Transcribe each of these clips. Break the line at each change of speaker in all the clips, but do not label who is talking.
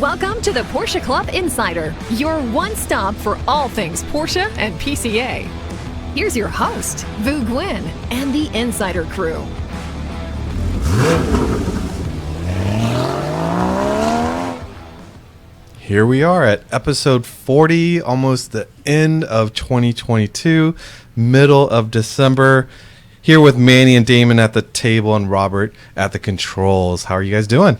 Welcome to the Porsche Club Insider, your one stop for all things Porsche and PCA. Here's your host, Vu Gwyn, and the Insider crew.
Here we are at episode 40, almost the end of 2022, middle of December. Here with Manny and Damon at the table and Robert at the controls. How are you guys doing?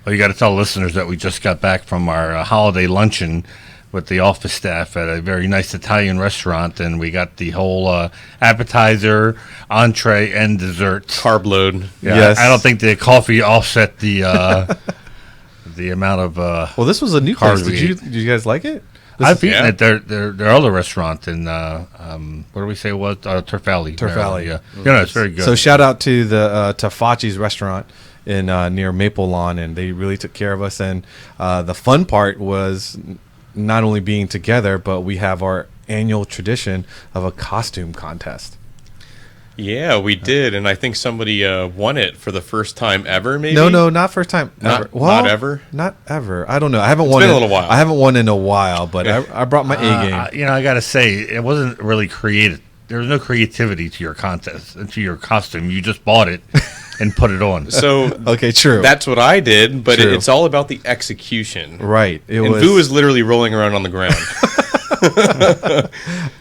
Well, you got to tell listeners that we just got back from our holiday luncheon with the office staff at a very nice Italian restaurant, and we got the whole appetizer, entree, and dessert.
Carb load.
Yeah,
Yes.
I don't think the coffee offset the amount of.
Well, this was a new place.
carbs we
Did you guys like it?
I've eaten at their other restaurant in what do we say it was? Turf Valley.
Turf Valley.
Yeah, it's very good.
So shout out to the Tafachi's restaurant in near Maple Lawn, and they really took care of us. And the fun part was not only being together, but we have our annual tradition of a costume contest.
Yeah, we did, and I think somebody won it for the first time ever. Maybe
No, not first time ever.
Not ever.
Not ever. I don't know. I haven't won.
Been a little while.
I haven't won in a while, but I brought my A game.
I got to say, it wasn't really creative. There was no creativity to your contest, to your costume. You just bought it and put it on.
So
Okay, true.
that's what I did, but
True.
it's all about the execution.
Right.
And Vu is literally rolling around on the ground.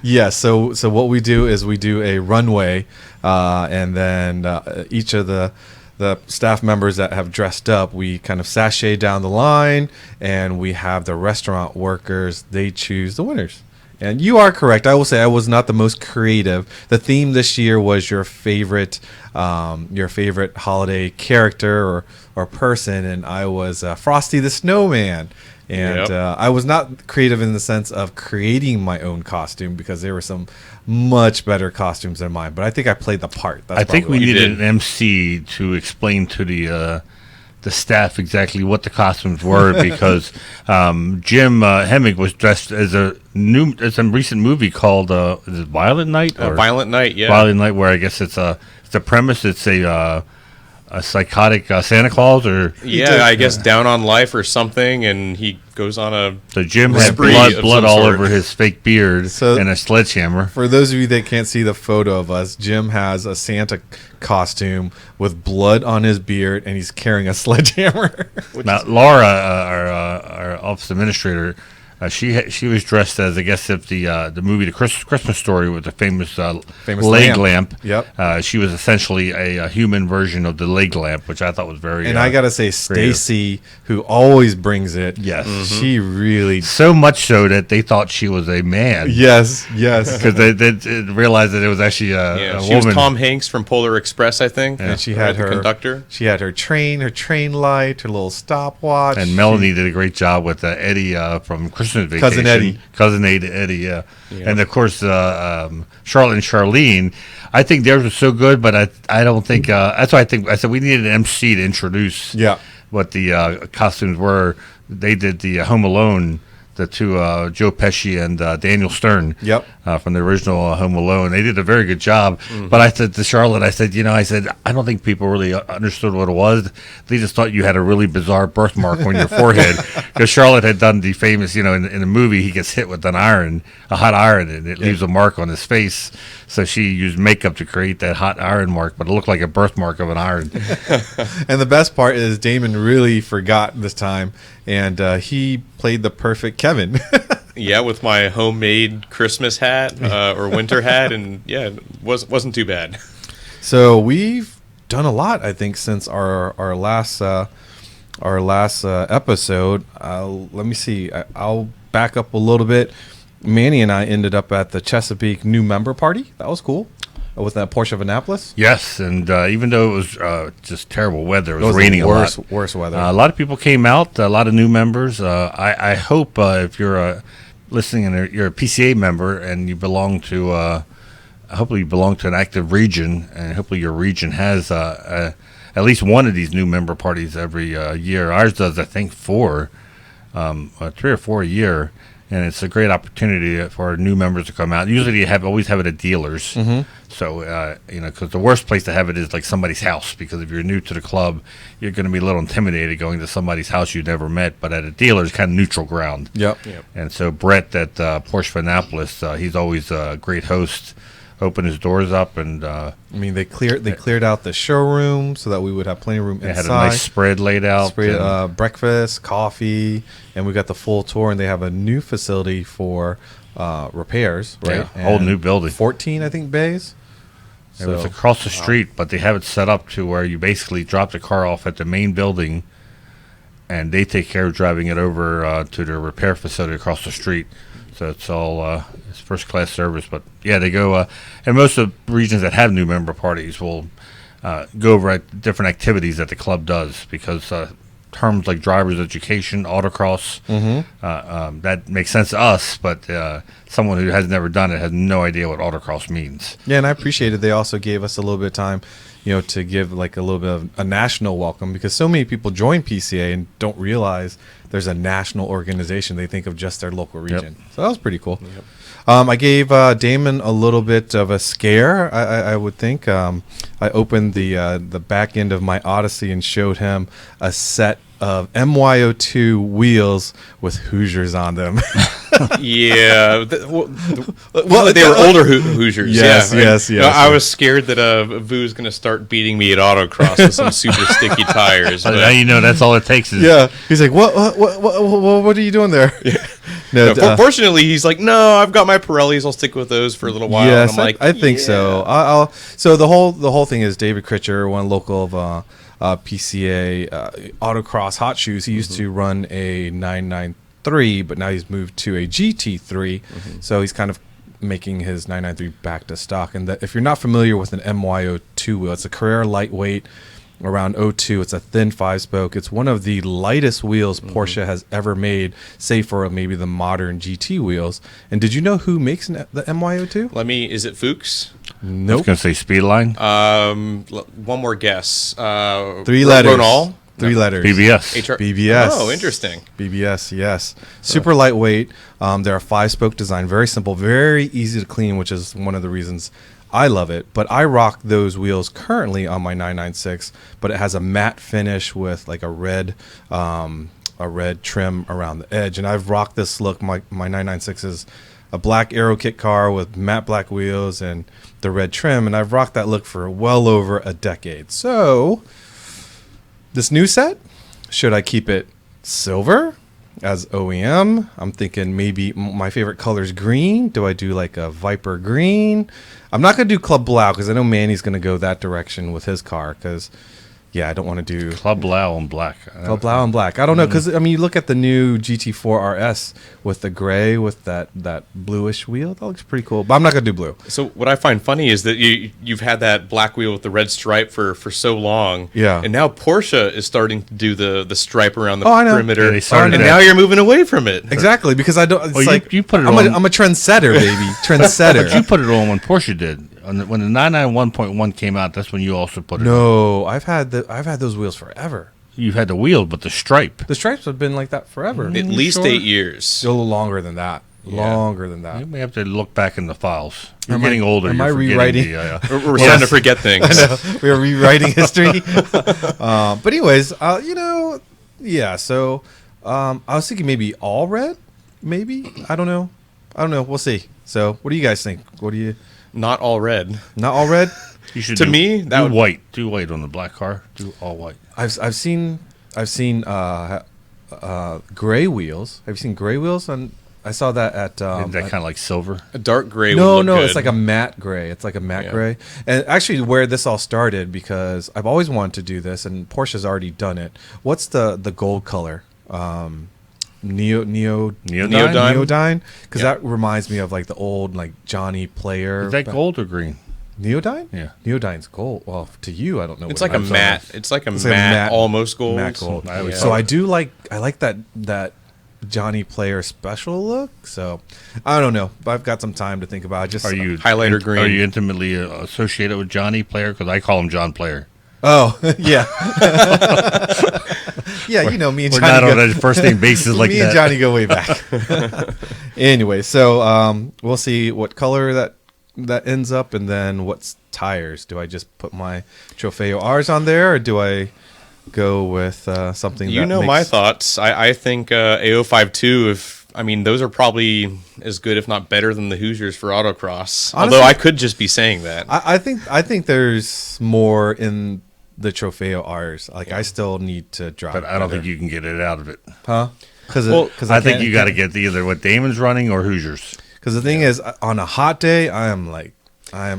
Yeah, so what we do is we do a runway, and then each of the staff members that have dressed up, we kind of sashay down the line, and we have the restaurant workers, they choose the winners. And you are correct. I will say I was not the most creative. The theme this year was your favorite holiday character or person, and I was Frosty the Snowman. And
Yep.
I was not creative in the sense of creating my own costume, because there were some much better costumes than mine. But I think I played the part. That's
I think we
probably what-
needed an MC to explain to the staff exactly what the costumes were, because Jim Hemming was dressed as a recent movie called is it Violent Night?
Violent Night, yeah.
Violent Night, where I guess it's a premise. It's a psychotic Santa Claus, or
Yeah, I guess down on life or something, and he goes on a
so Jim had
spree of
blood
some
all
sort.
over his fake beard
So-
and a sledgehammer.
For those of you that can't see the photo of us, Jim has a Santa costume with blood on his beard, and he's carrying a sledgehammer.
Now, Laura, our office administrator, she was dressed as, I guess, if the movie The Christmas Story with the famous leg lamp.
Yep.
She was essentially a human version of the leg lamp, which I thought was very.
And I gotta say, Stacy, who always brings it,
Yes.
she really.
So much so that they thought she was a man.
Yes.
Because they realized that it was actually a
she
woman.
was Tom Hanks from Polar Express, I think.
And she had
the
her
conductor.
She had her train light, her little stopwatch.
And Melanie did a great job with Eddie from Christmas Vacation. Cousin Eddie, yeah. And of course, Charlotte and Charlene. I think theirs was so good, but I don't think that's why I said we needed an MC to introduce what the costumes were. They did the Home Alone, the two Joe Pesci and Daniel Stern.
Yep.
From the original Home Alone. They did a very good job. But I said to Charlotte, I said, I don't think people really understood what it was. They just thought you had a really bizarre birthmark on your forehead. Because Charlotte had done the famous, in the movie, he gets hit with a hot iron, and it leaves a mark on his face. So she used makeup to create that hot iron mark, but it looked like a birthmark of an iron.
And the best part is Damon really forgot this time, and he played the perfect Kevin.
Yeah, with my homemade Christmas hat or winter hat, and yeah, it wasn't too bad.
So we've done a lot, I think, since our last episode. Let me see. I'll back up a little bit. Manny and I ended up at the Chesapeake new member party. That was cool. With that Porsche of Annapolis.
Yes, and even though it was just terrible weather, it was raining
worse,
a lot.
Worse weather.
A lot of people came out. A lot of new members. I hope if you're listening and you're a PCA member and you belong to, hopefully you belong to an active region, and hopefully your region has at least one of these new member parties every year. Ours does, I think, 3 or 4 a year. and it's a great opportunity for new members to come out. Usually, you always have it at dealers. So because the worst place to have it is like somebody's house, because if you're new to the club, you're going to be a little intimidated going to somebody's house you never met. But at a dealer, it's kind of neutral ground.
Yep.
And so Brett at Porsche Annapolis, he's always a great host. Opened his doors up, and
I mean, they cleared out the showroom so that we would have plenty of room
they
inside.
had a nice spread laid out.
Breakfast, coffee, and we got the full tour. And they have a new facility for repairs, right?
Yeah, whole new building.
14, I think, bays.
It was across the street, but they have it set up to where you basically drop the car off at the main building, and they take care of driving it over to their repair facility across the street. So it's all it's first class service. But yeah, they go and most of the regions that have new member parties will go over different activities that the club does, because terms like driver's education, autocross, that makes sense to us, but someone who has never done it has no idea what autocross means.
Yeah, and I appreciate it. They also gave us a little bit of time, to give like a little bit of a national welcome, because so many people join PCA and don't realize there's a national organization. They think of just their local region. So that was pretty cool. I gave Damon a little bit of a scare, I would think. I opened the back end of my Odyssey and showed him a set of MYO2 wheels with Hoosiers on them.
Yeah. They were older Hoosiers.
Yes, yes.
I was scared that Vu was going to start beating me at autocross with some super sticky tires.
But now that's all it takes is...
Yeah. He's like, what are you doing there?
No, fortunately, he's like, no, I've got my Pirellis. I'll stick with those for a little while.
Yes,
and I'm like,
I think so. So the whole thing is David Critcher, one local of PCA autocross hot shoes. He used to run a 993, but now he's moved to a GT3. So he's kind of making his 993 back to stock. And if you're not familiar with an MYO2 wheel, it's a Carrera lightweight around 02. It's a thin 5-spoke. It's one of the lightest wheels Porsche has ever made, save for maybe the modern GT wheels. And did you know who makes the MYO2?
Is it Fuchs?
I
Nope.
was going to say Speedline.
One more guess.
3 letters.
Ronal?
3 letters.
BBS.
BBS.
Oh, interesting.
BBS, yes. Super lightweight. They're a 5-spoke design. Very simple. Very easy to clean, which is one of the reasons I love it. But I rock those wheels currently on my 996, but it has a matte finish with like a red trim around the edge. And I've rocked this look. My 996 is a black Aero kit car with matte black wheels and the red trim, and I've rocked that look for well over a decade. So this new set, should I keep it silver as OEM? I'm thinking maybe my favorite color is green. Do I do like a Viper green? I'm not going to do Club Blau because I know Manny's going to go that direction with his car, because I don't want to do
Club Blau and black.
Club Blau and black. I don't know, because you look at the new GT4 RS with the gray with that bluish wheel. That looks pretty cool. But I'm not gonna do blue.
So what I find funny is that you've had that black wheel with the red stripe for so long.
Yeah.
And now Porsche is starting to do the stripe around the
I know.
perimeter.
Yeah, they started
and
that.
now you're moving away from it.
Exactly, because I don't. It's like
you put it
I'm
on.
I'm a trendsetter, baby. Trendsetter.
But you put it on when Porsche did. When the 991.1 came out, that's when you also put it on.
No, I've had those wheels forever.
You had the wheel, but the stripe.
The stripes have been like that forever.
At least 8 years.
Still longer than that. Longer than that.
You may have to look back in the files. You're getting older.
Am I
You're
rewriting?
We're starting to forget things.
I know. We are rewriting history. But anyways, yeah. So I was thinking maybe all red. Maybe I don't know. We'll see. So what do you guys think? What do you?
Not all red.
Not all red.
You should
To me, that
do
would-
white. Do white on the black car. Do all white.
I've seen gray wheels. Have you seen gray wheels? I saw that at
Isn't that kind of like silver?
A dark gray would
no,
look good.
it's like a matte gray. It's like a matte gray. And actually, where this all started, because I've always wanted to do this, and Porsche's already done it. What's the gold color? Neodyne, because that reminds me of like the old like Johnny Player.
Is that gold or green?
Neodyne?
Yeah.
Neodyne's gold. Well, to you, I don't know.
It's
what
like
it
a
is.
matte. It's like a
It's
matte, almost gold.
Matte gold.
Yeah.
So I like that Johnny Player special look. So I don't know. I've got some time to think about it. Just
Are you
highlighter green.
Are you intimately associated with Johnny Player? Because I call him John Player.
Oh yeah. Yeah, you know, me and
We're
Johnny
not on a first name basis like
me
that.
and Johnny go way back. Anyway, so we'll see what color that ends up, and then what's tires. Do I just put my Trofeo R's on there, or do I go with something?
You
that
know
makes...
my thoughts. I think A052. Those are probably as good, if not better, than the Hoosiers for autocross.
Honestly,
although I could just be saying that.
I think there's more in the Trofeo R's. Like I still need to drop.
But I don't think you can get it out of it.
huh? Because
I think you got to get either what Damon's running or Hoosiers.
Because the thing is, on a hot day, I am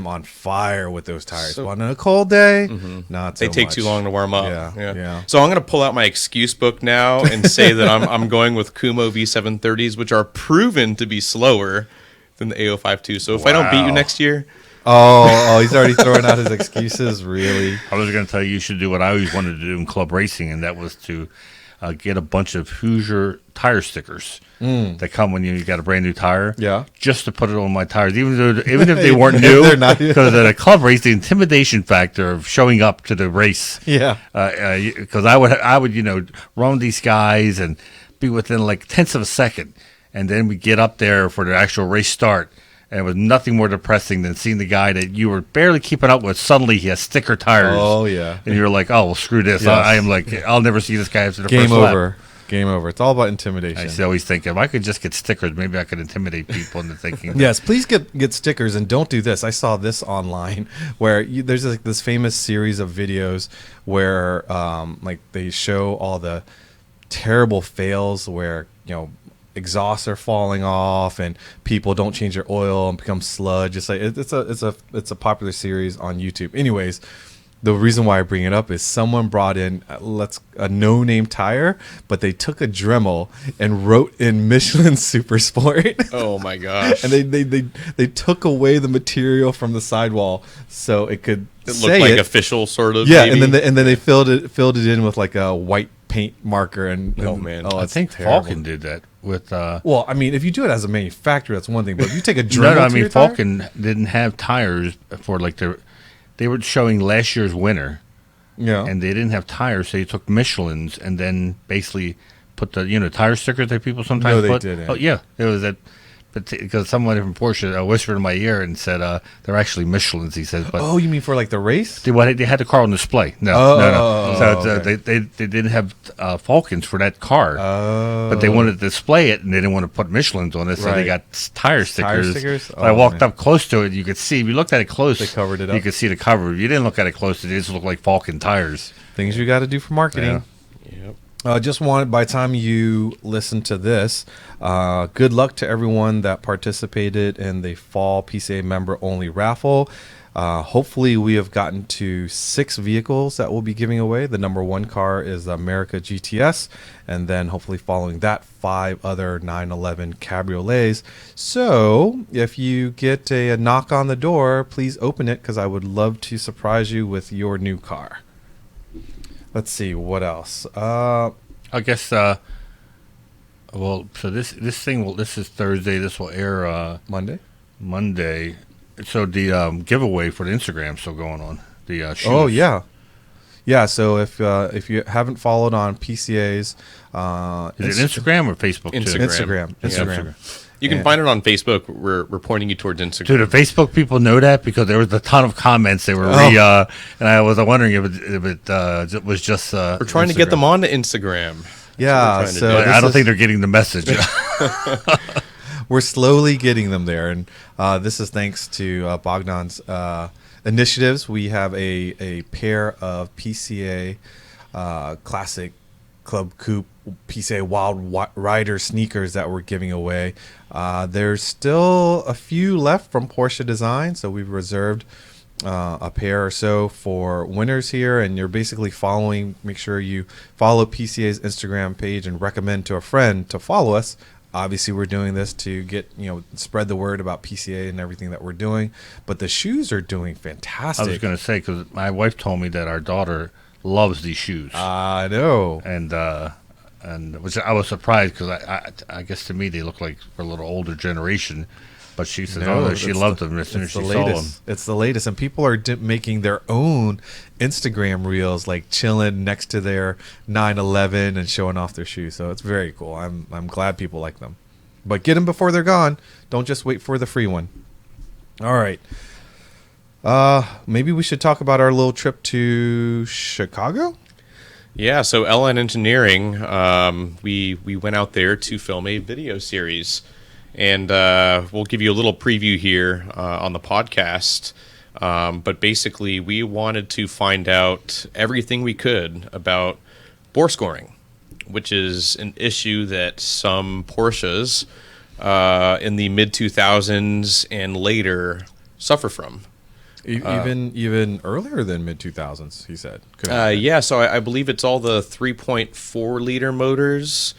on fire with those tires. But on a cold day, not so
They take
much.
too long to warm up.
Yeah.
So I'm going to pull out my excuse book now and say that I'm going with Kumo V730s, which are proven to be slower than the A052. So if I don't beat you
Wow.
next year,
Oh, he's already throwing out his excuses. Really?
I was going to tell you should do what I always wanted to do in club racing, and that was to get a bunch of Hoosier tire stickers that come when you got a brand new tire.
Yeah.
Just to put it on my tires, even if they weren't new,
They're not.
because at a club race, the intimidation factor of showing up to the race.
Yeah.
Because I would run these guys and be within like tenths of a second, and then we get up there for the actual race start. And it was nothing more depressing than seeing the guy that you were barely keeping up with. Suddenly he has sticker tires.
Oh, yeah.
And you're like, oh, well, screw this.
Yes.
I am like, I'll never see this guy after the
Game
first
over.
lap.
Game over. It's all about intimidation.
I always think if I could just get stickers, maybe I could intimidate people into thinking.
Yes, please get stickers, and don't do this. I saw this online where there's like this famous series of videos where like they show all the terrible fails where exhausts are falling off and people don't change their oil and become sludge. It's like it's a popular series on YouTube. Anyways, the reason why I bring it up is someone brought in a no-name tire, but they took a Dremel and wrote in Michelin Super Sport.
oh my gosh.
And they took away the material from the sidewall so it could
It
say
looked like
it.
official, sort of.
Yeah,
maybe.
and then they filled it in with like a white paint marker
Oh, man.
I
it's
think
terrible.
Falcon did that with.
Well, I mean, if you do it as a manufacturer, that's one thing. But if you take a Dremel,
No, I
to
mean
your tire-
Falcon didn't have tires for like they were showing last year's winter.
yeah,
And they didn't have tires, so they took Michelin's and then basically put the tire stickers that people sometimes
No, they
put.
didn't.
Oh yeah, it was that. But because someone from Porsche whispered in my ear and said they're actually Michelin's. He says, but
oh, you mean for like the race?
they had the car on display. No,
Oh,
So
okay.
they didn't have Falcons for that car, but they wanted to display it and they didn't want to put Michelin's on it, so they
Right.
got tire stickers.
stickers?
So I
Oh,
walked
man.
up close to it. You could see if you looked at it close,
They covered it
You
up.
could see the cover. If you didn't look at it close, it just looked like Falcon tires.
Things you got to do for marketing.
Yep.
Just wanted, by the time you listen to this, good luck to everyone that participated in the fall PCA member only raffle. Hopefully we have gotten to 6 vehicles that we'll be giving away. The number 1 car is the America GTS, and then hopefully following that 5 other 911 cabriolets. So if you get a knock on the door, please open it, because I would love to surprise you with your new car. Let's see what else.
I guess. So this is Thursday. This will air
Monday.
Monday. So the giveaway for the Instagram still going on. The shoes.
Oh yeah. So if you haven't followed on PCA's,
Is it Instagram or Facebook? Too?
Instagram.
Instagram.
You can
And-
find it on Facebook. We're pointing you towards Instagram.
Do the Facebook people know that? Because there was a ton of comments. They were
Oh.
and I was wondering if it was just.
We're trying to get them onto Instagram.
Yeah,
trying to
so
do.
But
this
I don't
is-
think they're getting the message.
we're slowly getting them there, and this is thanks to Bogdan's initiatives. We have a pair of PCA Classic Club Coupe PCA Wild Rider sneakers that we're giving away. There's still a few left from Porsche Design, so we've reserved a pair or so for winners here, and you're basically make sure you follow PCA's Instagram page and recommend to a friend to follow us. Obviously we're doing this to get spread the word about PCA and everything that we're doing, but the shoes are doing fantastic.
I was going to say, because my wife told me that our daughter loves these shoes.
I know.
And which I was surprised, because I guess to me they look like for a little older generation. But she said,
No,
oh, she loved them as soon as
it's
she
the
saw them.
latest. It's the latest, and people are making their own Instagram reels, like chilling next to their 911 and showing off their shoes. So it's very cool. I'm glad people like them. But get them before they're gone. Don't just wait for the free one. All right. Maybe we should talk about our little trip to Chicago.
Yeah, so LN Engineering, we went out there to film a video series, and we'll give you a little preview here on the podcast. But basically, we wanted to find out everything we could about bore scoring, which is an issue that some Porsches in the mid-2000s and later suffer from.
Even earlier than mid-2000s, he said.
Yeah, so I believe it's all the 3.4 liter motors,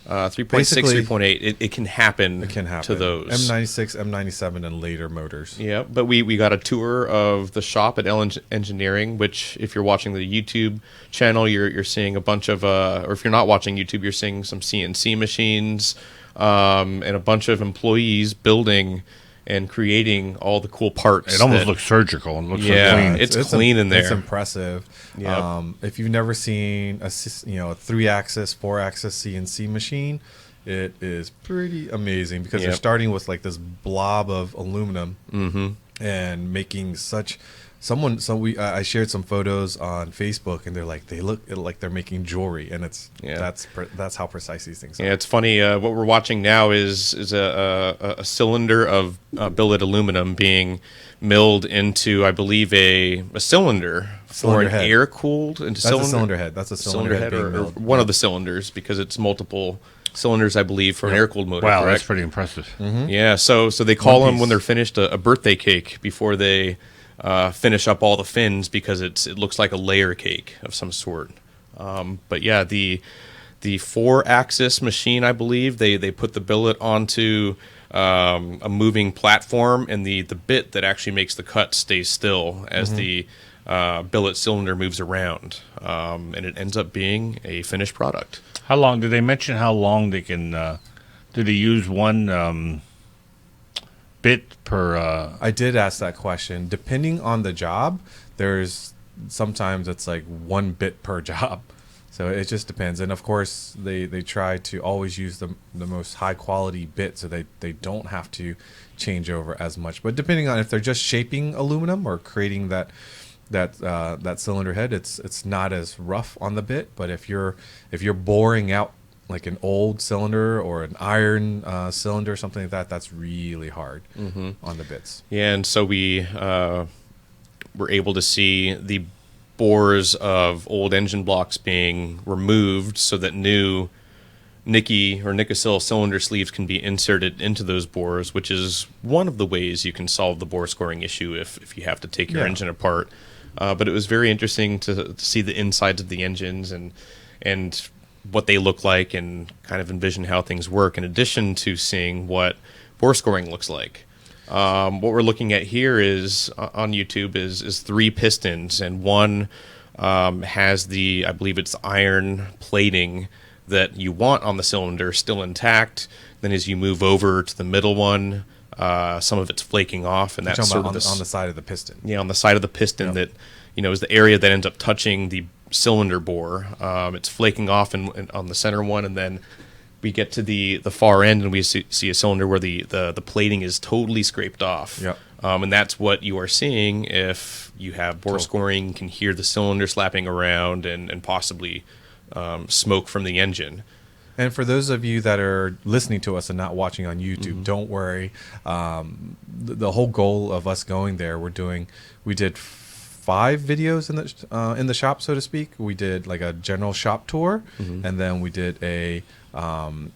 3.6,
Basically,
3.8. It can happen.
It can happen
to those
M96, M97, and later motors.
Yeah, but we got a tour of the shop at LN Engineering, which if you're watching the YouTube channel, you're seeing a bunch of, or if you're not watching YouTube, you're seeing some CNC machines and a bunch of employees building and creating all the cool parts.
It almost looks surgical and looks so clean.
It's clean in there.
It's impressive.
Yep.
If you've never seen a 3-axis, 4-axis CNC machine, it is pretty amazing because they're starting with like this blob of aluminum and making such. I shared some photos on Facebook, and they're like, they look like they're making jewelry, and that's how precise these things are.
Yeah, it's funny. What we're watching now is a cylinder of billet aluminum being milled into, I believe, a cylinder for an
head.
air cooled into
That's a cylinder head. That's a cylinder head being
or
milled.
one of the cylinders, because it's multiple cylinders, I believe, for an air cooled motor.
Wow,
correct?
that's pretty impressive.
Yeah, so they call
One
them when
piece.
they're finished a birthday cake before they finish up all the fins, because it looks like a layer cake of some sort. But yeah, the 4-axis machine, I believe, they put the billet onto a moving platform, and the bit that actually makes the cut stays still as the billet cylinder moves around, and it ends up being a finished product.
How long, did they mention how long they can, do they use one bit per...
I did ask that question. Depending on the job, sometimes it's like 1 bit per job. So it just depends. And of course, they try to always use the most high quality bit, so they don't have to change over as much. But depending on if they're just shaping aluminum or creating that cylinder head, it's not as rough on the bit. But if you're boring out like an old cylinder or an iron cylinder or something like that, that's really hard on the bits.
Yeah, and so we were able to see the bores of old engine blocks being removed so that new Nicky or Nicosil cylinder sleeves can be inserted into those bores, which is one of the ways you can solve the bore scoring issue if you have to take your engine apart. But it was very interesting to see the insides of the engines and what they look like, and kind of envision how things work, in addition to seeing what bore scoring looks like. What we're looking at here is on YouTube is 3 pistons, and one has I believe it's iron plating that you want on the cylinder still intact. Then as you move over to the middle one, some of it's flaking off, and that's sort of
on the side of the piston.
Yeah, on the side of the piston that is the area that ends up touching the cylinder bore. It's flaking off and on the center one, and then we get to the far end, and we see a cylinder where the plating is totally scraped off.
Yep.
And that's what you are seeing if you have bore scoring. You can hear the cylinder slapping around and possibly smoke from the engine.
And for those of you that are listening to us and not watching on YouTube, don't worry. The whole goal of us going there, we did 5 videos in the shop, so to speak. We did like a general shop tour, and then we did a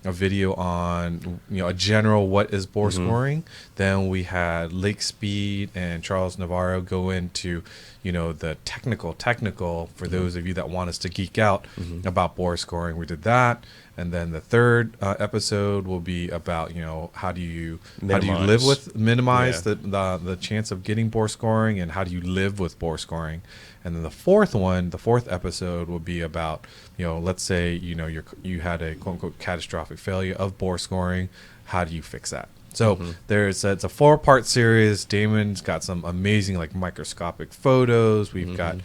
video on a general what is bore scoring. Then we had Lake Speed and Charles Navarro go into the technical for those of you that want us to geek out about bore scoring. We did that. And then the third episode will be about how do you minimize the chance of getting bore scoring, and how do you live with bore scoring. And then the fourth episode will be about let's say you had a quote unquote catastrophic failure of bore scoring. How do you fix that? So it's a 4-part series. Damon's got some amazing like microscopic photos. We've got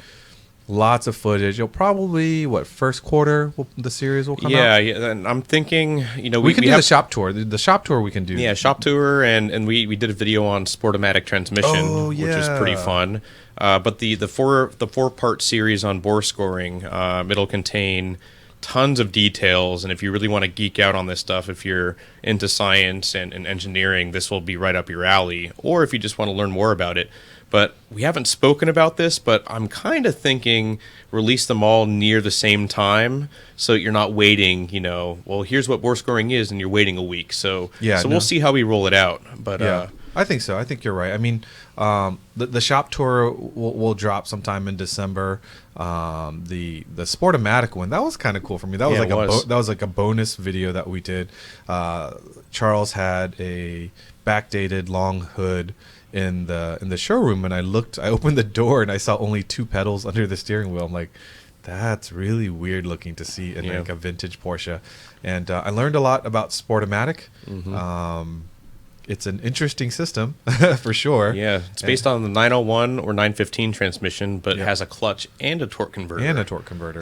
lots of footage. You'll probably first quarter the series will come out.
Yeah. And I'm thinking,
we can do the shop tour. The shop tour we can do.
Yeah, shop tour, and we did a video on Sportomatic transmission, which is pretty fun. But the 4-part series on bore scoring, it'll contain tons of details, and if you really want to geek out on this stuff, if you're into science and engineering, this will be right up your alley, or if you just want to learn more about it. But we haven't spoken about this, but I'm kind of thinking release them all near the same time, so you're not waiting, well, here's what bore scoring is, and you're waiting a week. So we'll see how we roll it out. But
I think so. I think you're right. I mean, the shop tour will drop sometime in December. The Sportomatic one, that was kind of cool for me. That was that was like a bonus video that we did. Charles had a backdated long hood in the showroom, and I opened the door and I saw only 2 pedals under the steering wheel. I'm like, that's really weird looking to see in like a vintage Porsche. And I learned a lot about Sportomatic. It's an interesting system for sure.
Yeah, it's based on the 901 or 915 transmission, but it has a clutch and a torque converter.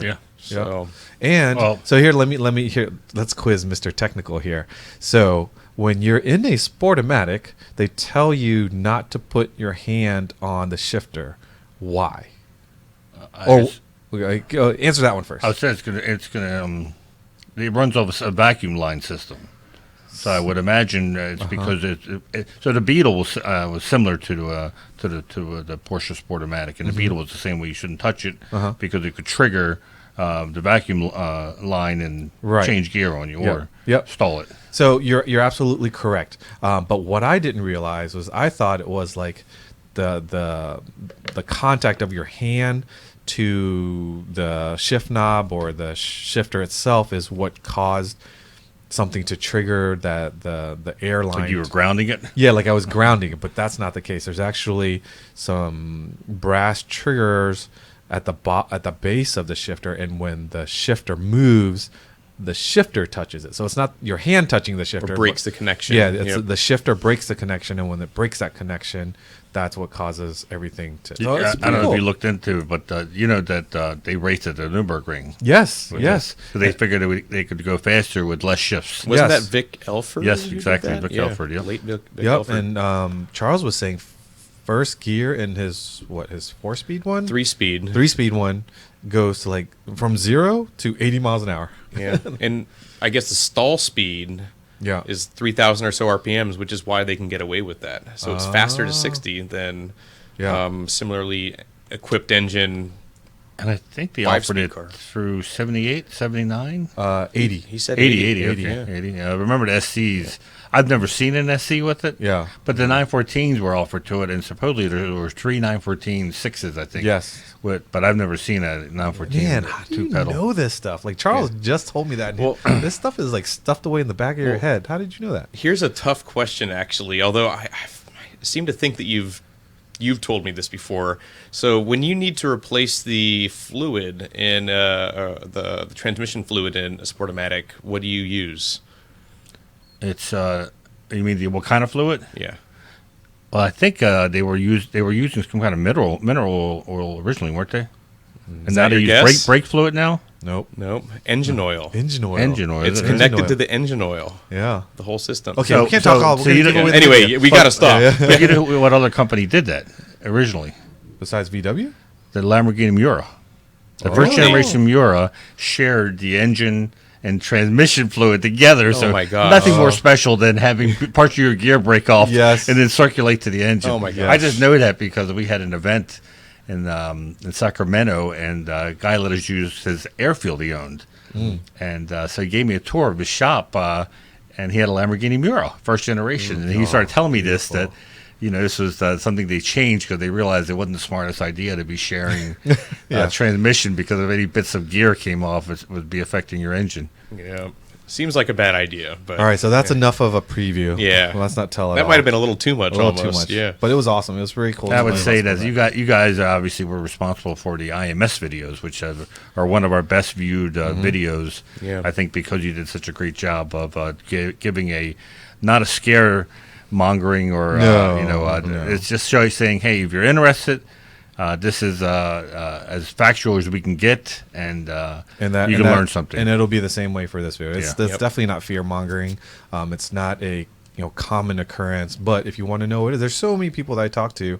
Yeah.
So
so here, let's quiz Mr. Technical here. So when you're in a Sportomatic, they tell you not to put your hand on the shifter. Why? Answer that one first.
I would say it runs off a vacuum line system. So I would imagine it's because so the Beetle was similar to the Porsche Sportomatic, and the Beetle was the same way. You shouldn't touch it because it could trigger the vacuum line and change gear on you or stall it.
So you're absolutely correct. But what I didn't realize was I thought it was like the contact of your hand to the shift knob or the shifter itself is what caused something to trigger the airline.
Like you were grounding it?
Yeah, like I was grounding it, but that's not the case. There's actually some brass triggers at the base of the shifter, and when the shifter moves, the shifter touches it. So it's not your hand touching the shifter.
Or breaks the connection.
Yeah, the shifter breaks the connection, and when it breaks that connection, that's what causes everything to...
So I don't know if you looked into it, but that they raced at the Nürburgring.
Yes.
So they figured they could go faster with less shifts.
Wasn't that Vic Elford?
Yes, exactly. Vic Elford,
Late Vic Elford.
And Charles was saying first gear in his 4-speed one?
3-speed.
3-speed one goes to like from 0 to 80 miles an hour.
Yeah. And I guess the stall speed is 3,000 or so RPMs, which is why they can get away with that. So it's faster to 60 than similarly equipped engine.
And I think they offered it through 78, 79?
80.
He said
80. Okay. 80. I remember the SCs. I've never seen an SC with it.
Yeah.
But the 914s were offered to it, and supposedly there were 3 914 6s, I think.
Yes.
But I've never seen a 914
Man, how do you
pedal.
know this stuff? Like Charles just told me that. Well, this stuff is like stuffed away in the back of your head. How did you know that?
Here's a tough question, actually. Although I seem to think that you've told me this before. So when you need to replace the fluid in the transmission fluid in a Sportomatic, what do you use?
It's you mean what kind of fluid?
Yeah.
Well, I think they were using some kind of mineral oil originally, weren't they? And now they use brake fluid now?
Nope.
Engine oil.
Engine oil.
It's connected to the engine oil.
Yeah.
The whole system.
Okay, we can't talk all.
Anyway, we got to stop.
But you know what other company did that originally?
Besides VW?
The Lamborghini Miura. The first generation Miura shared the engine and transmission fluid together. So
my God.
Nothing more special than having parts of your gear break off and then circulate to the engine.
Oh my God.
I just know that because we had an event in Sacramento, and a guy let us use his airfield he owned. And so he gave me a tour of his shop, and he had a Lamborghini Miura, first generation. And he started telling me this, that this was something they changed because they realized it wasn't the smartest idea to be sharing transmission, because if any bits of gear came off, it would be affecting your engine.
Yeah. Seems like a bad idea. But
all right, so that's enough of a preview.
Yeah.
Well, let's not tell it.
That might have been a little too much. Too much. Yeah.
But it was awesome. It was very cool.
I would say that you guys obviously were responsible for the IMS videos, which are one of our best viewed videos.
Yeah.
I think because you did such a great job of giving not a scare mongering or
No.
it's just saying, hey, if you're interested, this is as factual as we can get, and you can learn something.
And it'll be the same way for this video. It's
Yeah.
definitely not fear mongering. It's not a common occurrence, but if you want to know what it is, there's so many people that I talk to,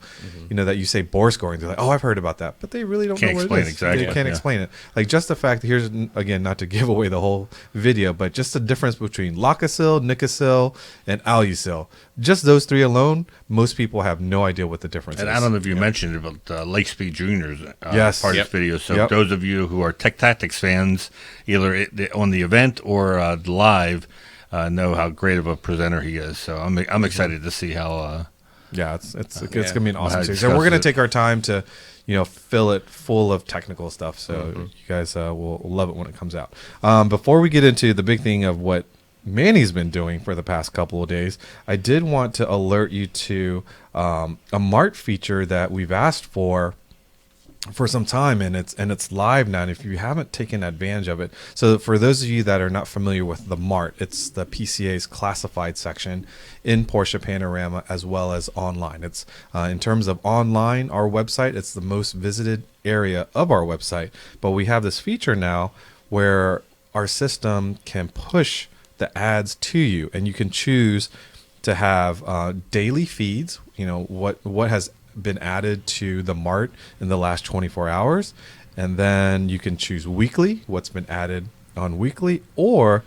that you say bore scoring, they're like, oh, I've heard about that, but they really don't
Can't
know what
explain
it is.
exactly.
They can't explain it. Like just the fact that here's, again, not to give away the whole video, but just the difference between Locacil, Nicosil, and Alucil. Just those three alone, most people have no idea what the difference
And
is.
I don't know if you mentioned about Lake Speed Juniors
Yes.
part of
Yep.
this video. So
Yep.
those of you who are Tech Tactics fans, either on the event or live, know how great of a presenter he is. So I'm excited to see how.
Yeah, it's gonna be an awesome
How
series, and we're
discuss
gonna
it.
take our time to, fill it full of technical stuff. So you guys will love it when it comes out. Before we get into the big thing of what Manny's been doing for the past couple of days, I did want to alert you to a Mart feature that we've asked for some time, and it's live now. And if you haven't taken advantage of it, so for those of you that are not familiar with the Mart, it's the PCA's classified section in Porsche Panorama as well as online. It's in terms of online, our website, it's the most visited area of our website, but we have this feature now where our system can push the ads to you, and you can choose to have daily feeds, what has been added to the Mart in the last 24 hours, and then you can choose weekly, what's been added on weekly, or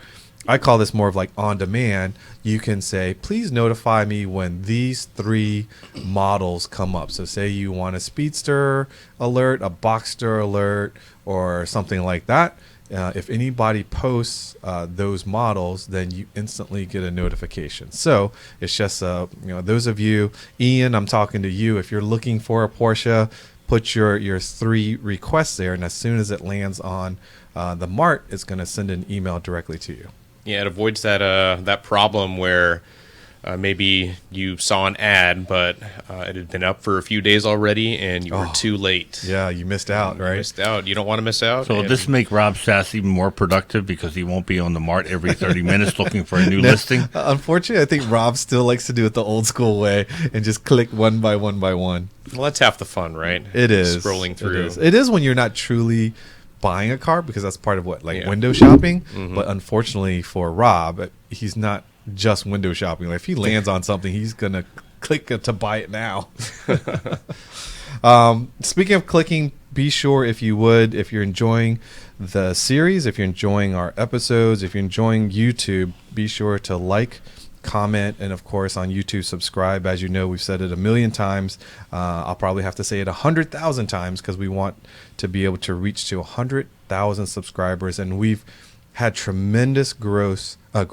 I call this more of like on demand. You can say, please notify me when these 3 models come up. So say you want a Speedster alert, a Boxster alert, or something like that. If anybody posts those models, then you instantly get a notification. So it's just, those of you, Ian, I'm talking to you. If you're looking for a Porsche, put your 3 requests there, and as soon as it lands on the Mart, it's going to send an email directly to you.
Yeah, it avoids that problem where maybe you saw an ad, but it had been up for a few days already, and you were too late.
Yeah, you missed out,
You
right?
missed out. You don't want to miss out.
So will
and-
this make Rob Sass even more productive because he won't be on the Mart every 30 minutes looking for a new listing?
Unfortunately, I think Rob still likes to do it the old school way and just click one by one by one.
Well, that's half the fun, right?
It is
scrolling through.
It is when you're not truly buying a car, because that's part of what, like,
Yeah.
window shopping. But unfortunately for Rob, he's not just window shopping. Like if he lands on something, he's gonna click to buy it now. Speaking of clicking, be sure, if you're enjoying the series, if you're enjoying our episodes, if you're enjoying YouTube, be sure to like, comment, and of course on YouTube, subscribe. As you know, we've said it a million times. I'll probably have to say it 100,000 times because we want to be able to reach to 100,000 subscribers, and we've had tremendous growth in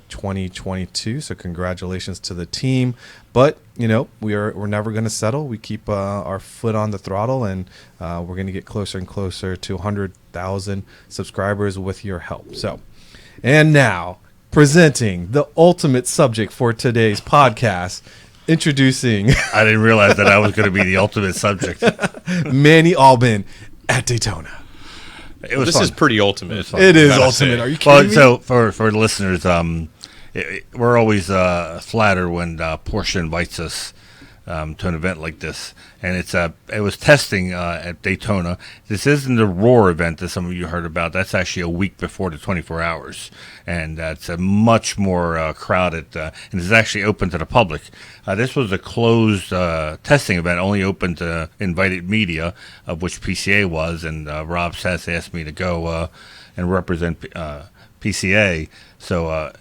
2022. So congratulations to the team. But we're never going to settle. We keep our foot on the throttle, and we're going to get closer and closer to 100,000 subscribers with your help. So, and now presenting the ultimate subject for today's podcast, introducing
I didn't realize that I was going to be the ultimate subject.
Manny Albin at Daytona.
It was
This
fun.
is pretty ultimate.
It is
Gotta
ultimate.
say.
Are you kidding
Well,
me?
so for the listeners, we're always flattered when Porsche invites us to an event like this, and it was testing at Daytona. This isn't the Roar event that some of you heard about. That's actually a week before the 24 hours, and that's a much more crowded, and it's actually open to the public. This was a closed testing event, only open to invited media, of which PCA was, and Rob Sass asked me to go and represent PCA. So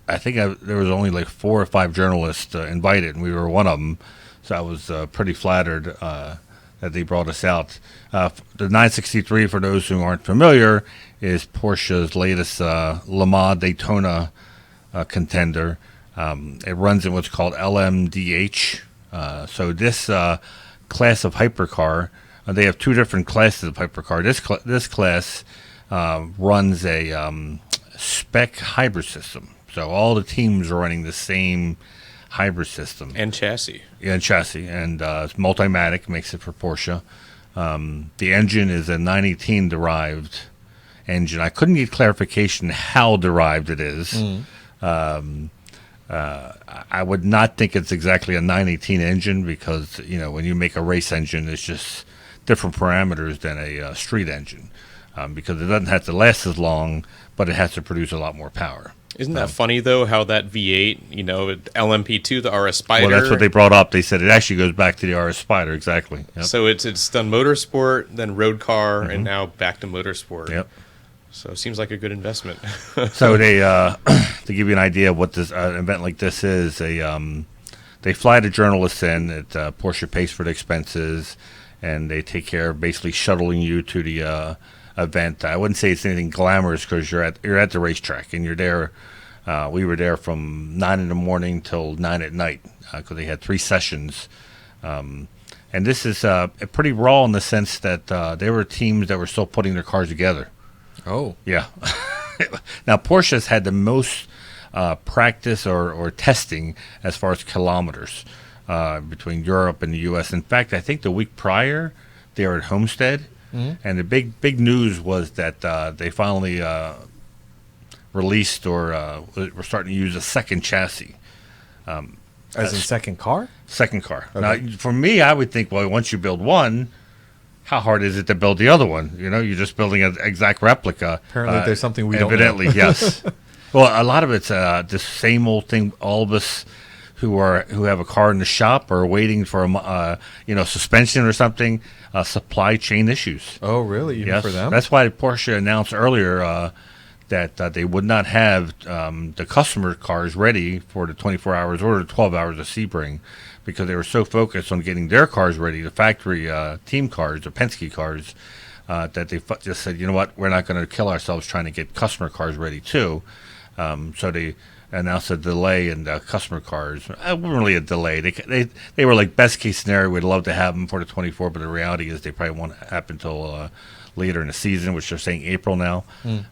I think there was only like 4 or 5 journalists invited, and we were one of them. So I was pretty flattered that they brought us out. The 963, for those who aren't familiar, is Porsche's latest Le Mans Daytona contender. It runs in what's called LMDH. So this class of hypercar, they have 2 different classes of hypercar. This class runs a spec hybrid system. So all the teams are running the same hybrid system.
And chassis.
Yeah, and chassis. And it's Multimatic, makes it for Porsche. The engine is a 918 derived engine. I couldn't get clarification how derived it is. I would not think it's exactly a 918 engine because, when you make a race engine, it's just different parameters than a street engine because it doesn't have to last as long, but it has to produce a lot more power.
Isn't that funny, though, how that V8, LMP2, the RS Spider...
Well, that's what they brought up. They said it actually goes back to the RS Spider, exactly. Yep.
So it's done motorsport, then road car, and now back to motorsport.
Yep.
So it seems like a good investment.
So they, to give you an idea of what this event like this is, they fly the journalists in. Porsche pays for the expenses, and they take care of basically shuttling you to the event. I wouldn't say it's anything glamorous because you're at the racetrack and you're there. We were there from 9 in the morning till 9 at night because they had 3 sessions. And this is pretty raw in the sense that there were teams that were still putting their cars together.
Oh.
Yeah. Now, Porsche's had the most practice or testing as far as kilometers between Europe and the U.S. In fact, I think the week prior, they were at Homestead. Mm-hmm. And the big news was that they finally released or were starting to use a second chassis.
As in second car?
Second car.
Okay.
Now, for me, I would think, well, once you build one, how hard is it to build the other one? You're just building an exact replica.
Apparently, there's something we don't know.
Evidently, yes. Well, a lot of it's the same old thing. All of us who have a car in the shop or waiting for a suspension or something, supply chain issues.
Oh, really? Even
yes,
for them?
That's why Porsche announced earlier that they would not have the customer cars ready for the 24 hours or the 12 hours of Sebring because they were so focused on getting their cars ready, the factory team cars, the Penske cars, that they just said, you know what, we're not going to kill ourselves trying to get customer cars ready too. So they announced a delay in the customer cars. It wasn't really a delay. They were like best case scenario. We'd love to have them for the 24, but the reality is they probably won't happen until later in the season, which they're saying April now.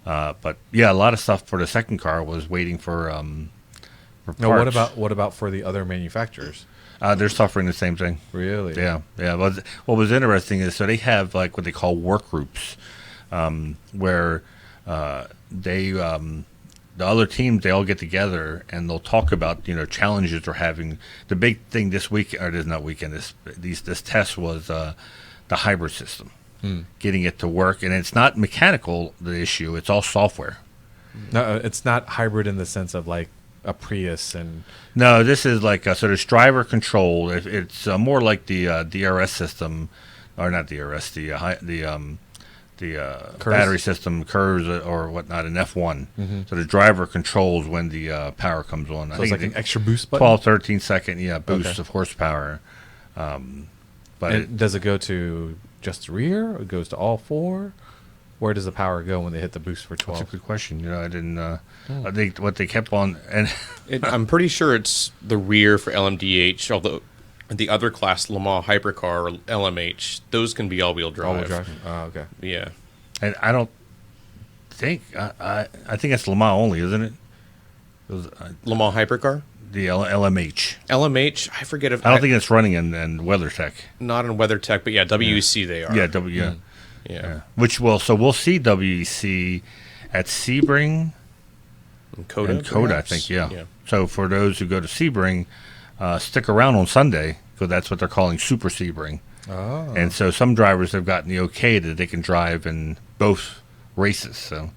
But yeah, a lot of stuff for the second car was waiting for parts.
Now, what about for the other manufacturers?
They're suffering the same thing.
Really?
Yeah. But what was interesting is so they have like what they call work groups, where the other teams, they all get together and they'll talk about challenges they're having. The big thing this week, or this not weekend, this test was the hybrid system, getting it to work, and it's not mechanical the issue; it's all software.
No, it's not hybrid in the sense of like a Prius and.
No, this is like so. There's driver control. It's more like the DRS system, or not DRS, the battery system curves or whatnot in F1. Mm-hmm. So the driver controls when the power comes on.
So it's like an extra boost button?
12, 13 second boost of horsepower.
But does it go to just the rear? Or it goes to all 4? Where does the power go when they hit the boost for 12?
That's a good question. I didn't. I think what they kept on, and
I'm pretty sure it's the rear for LMDH, although the other class, Le Mans Hypercar or LMH, those can be all-wheel drive.
All-wheel drive. Oh, okay.
Yeah.
And I don't think I think it's Le Mans only, isn't it?
Le Mans Hypercar?
The LMH.
LMH, I forget if
I don't think it's running in WeatherTech.
Not in WeatherTech, but yeah, WEC they are.
Yeah,
Yeah.
So we'll see WEC at Sebring
and Coda,
I think. Yeah. So for those who go to Sebring, stick around on Sunday because that's what they're calling Super Sebring.
Oh.
And so some drivers have gotten the okay that they can drive in both races. So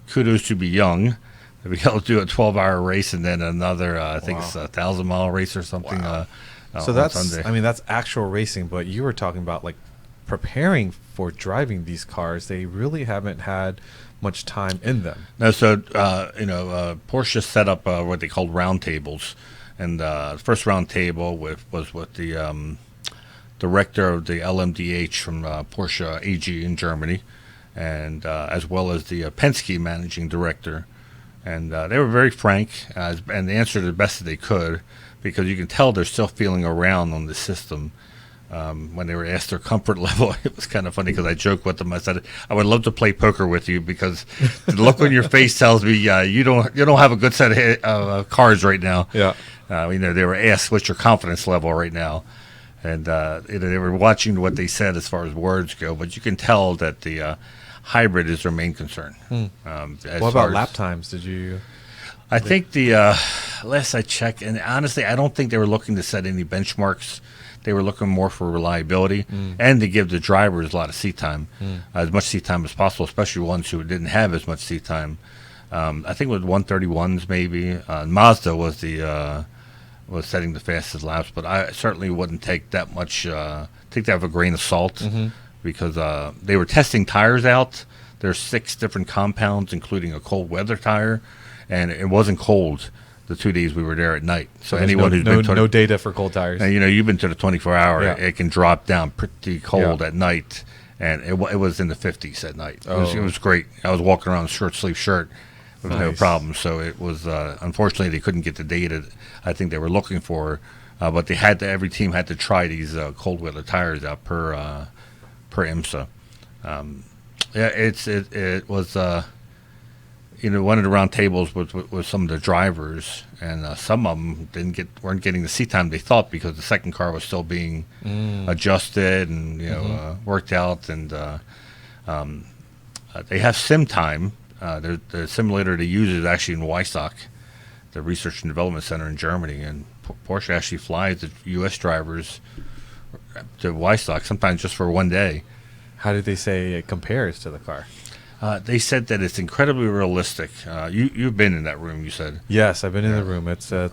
kudos to be young. To be able to do a 12-hour race and then another, I think it's a 1,000-mile race or something.
Wow. So
on Sunday.
that's actual racing, but you were talking about like preparing for driving these cars. They really haven't had much time in them.
No, so Porsche set up what they called round tables, and the first round table was with the director of the LMDH from Porsche AG in Germany, and as well as the Penske managing director, and they were very frank, and they answered the best that they could, because you can tell they're still feeling around on the system. When they were asked their comfort level, it was kind of funny because I joked with them. I said, "I would love to play poker with you because the look on your face tells me you don't have a good set of cards right now."
Yeah,
they were asked, "What's your confidence level right now?" And they were watching what they said as far as words go, but you can tell that the hybrid is their main concern.
What about lap times? Did you?
I think the last I checked, and honestly, I don't think they were looking to set any benchmarks. They were looking more for reliability and to give the drivers a lot of seat time, as much seat time as possible, especially ones who didn't have as much seat time. I think with 131s maybe. Mazda was was setting the fastest laps, but I certainly wouldn't take that much. Take that with a grain of salt because they were testing tires out. There's 6 different compounds, including a cold weather tire, and it wasn't cold the 2 days we were there at night. So anyone who's been to
no data for cold tires.
and, you've been to the 24-hour,
Yeah.
it can drop down pretty cold at night, and it was in the 50s at night. It was great. I was walking around in a short-sleeve shirt with no
Nice.
problem. So it was, unfortunately, they couldn't get the data I think they were looking for, but they had to. Every team had to try these cold weather tires out per IMSA. It was one of the round tables with some of the drivers, and some of them weren't getting the seat time they thought because the second car was still being adjusted and worked out, and they have sim time. The simulator they use is actually in Weissach, the Research and Development Center in Germany, and Porsche actually flies the U.S. drivers to Weissach sometimes just for one day.
How did they say it compares to the car?
They said that it's incredibly realistic. You've been in that room, you said.
Yes, I've been in the room. It's it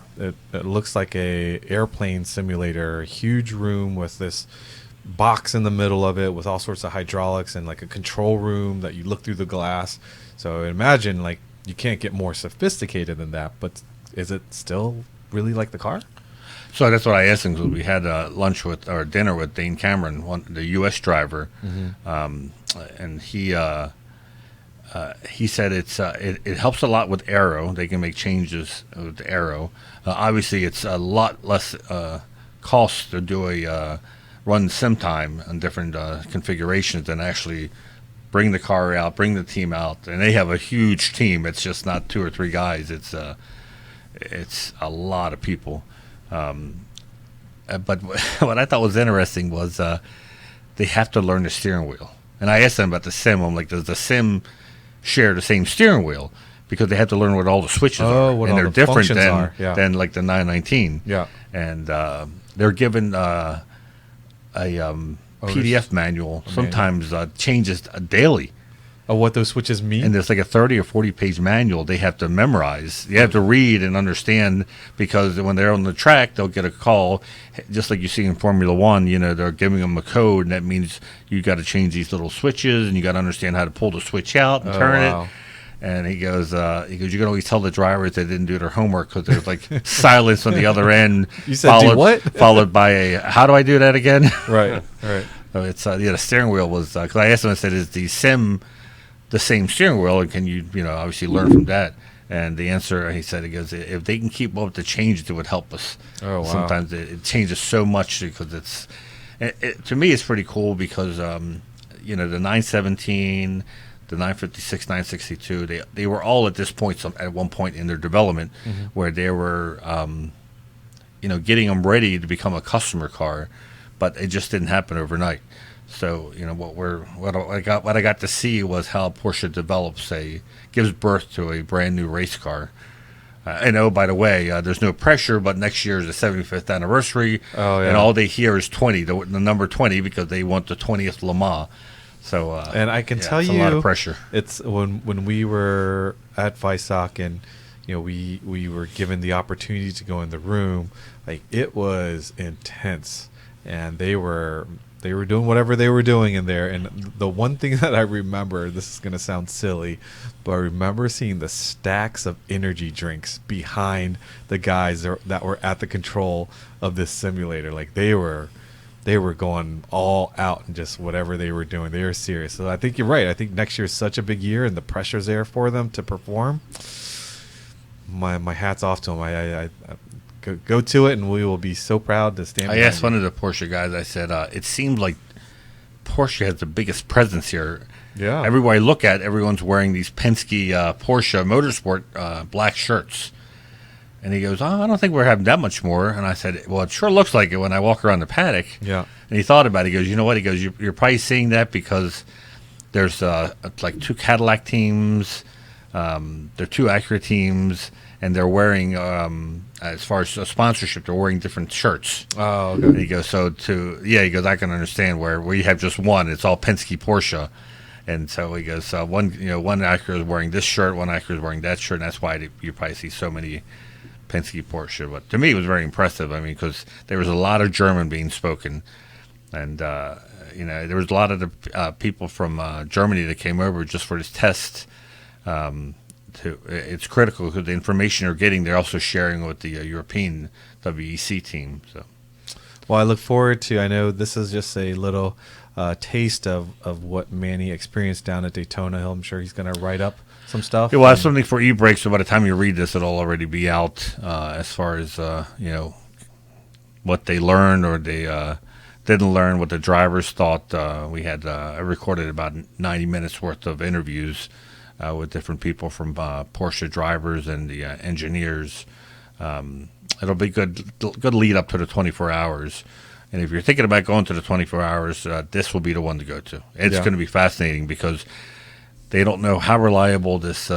looks like a airplane simulator, a huge room with this box in the middle of it with all sorts of hydraulics and like a control room that you look through the glass. So imagine like you can't get more sophisticated than that, but is it still really like the car?
So that's what I asked him, because we had lunch or dinner with Dane Cameron, the U.S. driver, and he said it helps a lot with aero. They can make changes with the aero. Obviously, it's a lot less cost to do a run sim time on different configurations than actually bring the car out, bring the team out, and they have a huge team. It's just not 2 or 3 guys. It's a lot of people. But what I thought was interesting was they have to learn the steering wheel. And I asked them about the sim. I'm like, does the sim share the same steering wheel? Because they have to learn what all the switches are,
what
and
all
they're
the
different
functions are. Yeah.
than like the 919.
Yeah.
And they're given a PDF manual, sometimes changes daily.
What those switches mean?
And there's like a 30 or 40 page manual they have to memorize. You have to read and understand, because when they're on the track, they'll get a call, just like you see in Formula One. They're giving them a code, and that means you got to change these little switches, and you got to understand how to pull the switch out and turn it. And he goes, you can always tell the drivers they didn't do their homework, because there's like silence on the other end.
You said, do what?
Followed by a, how do I do that again?
Right.
So it's the steering wheel was, because I asked him, I said, is the sim the same steering wheel, and can you obviously learn from that? And the answer, he said, he goes, if they can keep up with the changes, it would help us.
Oh, wow.
Sometimes it changes so much, because to me it's pretty cool, because the 917, the 956, 962, they were all at this point, at one point in their development, where they were getting them ready to become a customer car, but it just didn't happen overnight. So what I got to see was how Porsche gives birth to a brand new race car. By the way, there's no pressure, but next year is the 75th anniversary, and all they hear is 20, the number 20, because they want the 20th Le Mans. So
and I can tell you,
a lot of pressure.
It's when we were at Weissach, and we were given the opportunity to go in the room, like it was intense, and they were doing whatever they were doing in there. And the one thing that I remember, this is going to sound silly, but I remember seeing the stacks of energy drinks behind the guys that were at the control of this simulator. Like they were going all out and just whatever they were doing. They were serious. So I think you're right. I think next year is such a big year, and the pressure's there for them to perform. My hat's off to them. I go to it, and we will be so proud to stand.
I asked one of the Porsche guys, I said, it seems like Porsche has the biggest presence here.
Yeah.
Everywhere I look at, everyone's wearing these Penske Porsche Motorsport black shirts. And he goes, I don't think we're having that much more. And I said, well, it sure looks like it when I walk around the paddock.
Yeah.
And he thought about it. He goes, you know what? He goes, you're probably seeing that because there's like 2 Cadillac teams, there are 2 Acura teams, and they're wearing, as far as sponsorship, they're wearing different shirts.
Oh, okay.
And he goes, he goes, I can understand where you have just one. It's all Penske Porsche. And so he goes, one actor is wearing this shirt, one actor is wearing that shirt, and that's why you probably see so many Penske Porsche. But to me, it was very impressive. I mean, because there was a lot of German being spoken, and there was a lot of the people from Germany that came over just for this test. It's critical because the information they're getting, they're also sharing with the European WEC team. So,
well, I look forward to. I know this is just a little taste of what Manny experienced down at Daytona. I'm sure he's going to write up some stuff.
Yeah, well, I have something for e-break, so by the time you read this, it'll already be out as far as what they learned or they didn't learn, what the drivers thought. We had I recorded about 90 minutes worth of interviews with different people from Porsche drivers and the engineers. It'll be good lead up to the 24 hours. And if you're thinking about going to the 24 hours, this will be the one to go to. It's going to be fascinating because they don't know how reliable this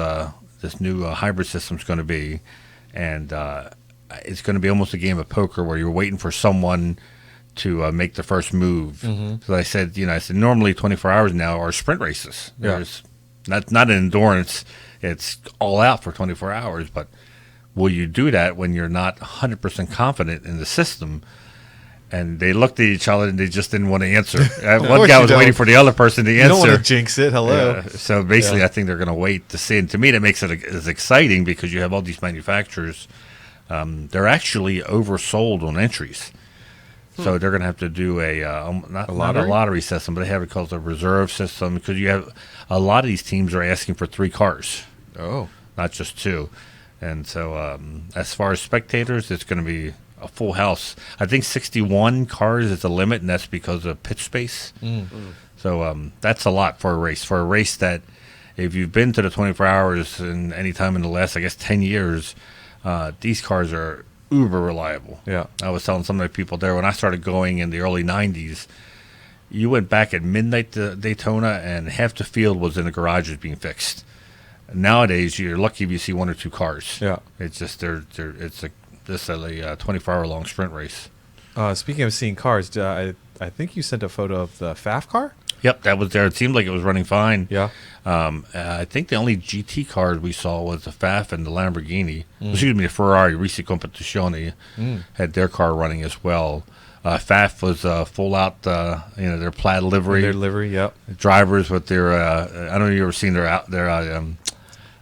new hybrid system is going to be, and it's going to be almost a game of poker where you're waiting for someone to make the first move. So I said normally 24 hours now are sprint races. There's not an endurance; it's all out for 24 hours. But will you do that when you're not 100% confident in the system? And they looked at each other and they just didn't want to answer. One guy was waiting for the other person to answer.
You don't want to jinx it. Hello.
Yeah. So basically, I think they're going to wait to see. And to me, that makes it as exciting because you have all these manufacturers. They're actually oversold on entries. So they're going to have to do not a lottery system, but they have it called a reserve system because you have a lot of these teams are asking for 3 cars.
Oh.
Not just 2. And so as far as spectators, it's going to be a full house. I think 61 cars is the limit, and that's because of pitch space. So that's a lot for a race. For a race that, if you've been to the 24 hours and any time in the last, 10 years, these cars are uber reliable.
Yeah. I
was telling some of the people there, when I started going in the early 90s, you went back at midnight to Daytona, and half the field was in the garages being fixed. Nowadays, you're lucky if you see 1 or 2 cars.
Yeah.
It's just, this is a 24-hour-long sprint race.
Speaking of seeing cars, I think you sent a photo of the FAF car?
Yep, that was there. It seemed like it was running fine.
Yeah.
I think the only GT cars we saw was the FAF and the Lamborghini. Excuse me, the Ferrari Risi Competizione had their car running as well. FAF was full out, their plaid livery.
Their livery, yep.
Drivers with their, I don't know if you've ever seen their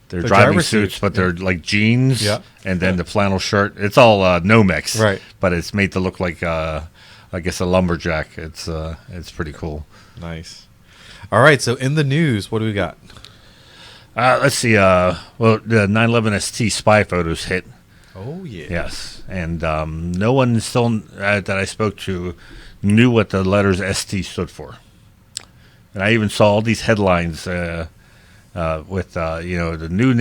driving suits, but they're like jeans, and then the flannel shirt. It's all Nomex,
right? But
it's made to look like, I guess, a lumberjack. It's pretty cool.
Nice. All right, so in the news, what do we got?
Let's see. The 911 ST spy photos hit.
Oh yeah.
Yes, and no one still that I spoke to knew what the letters ST stood for, and I even saw all these headlines. With the new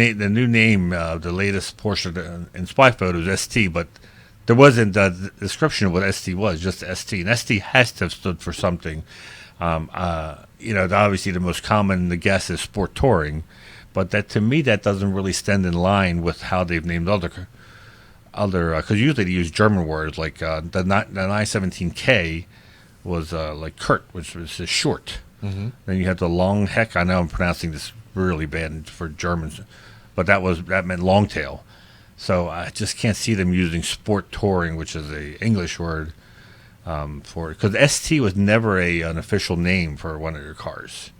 name, the latest Porsche in spy photos, ST, but there wasn't a description of what ST was, just ST. And ST has to have stood for something. Obviously the most common guess is Sport Touring, but that to me that doesn't really stand in line with how they've named other because usually they use German words like the 917K was like Kurt, which was short. Then you have the long heck. I know I'm pronouncing this really bad for Germans, but that meant long tail. So I just can't see them using Sport Touring, which is a English word for it, because ST was never an official name for one of your cars.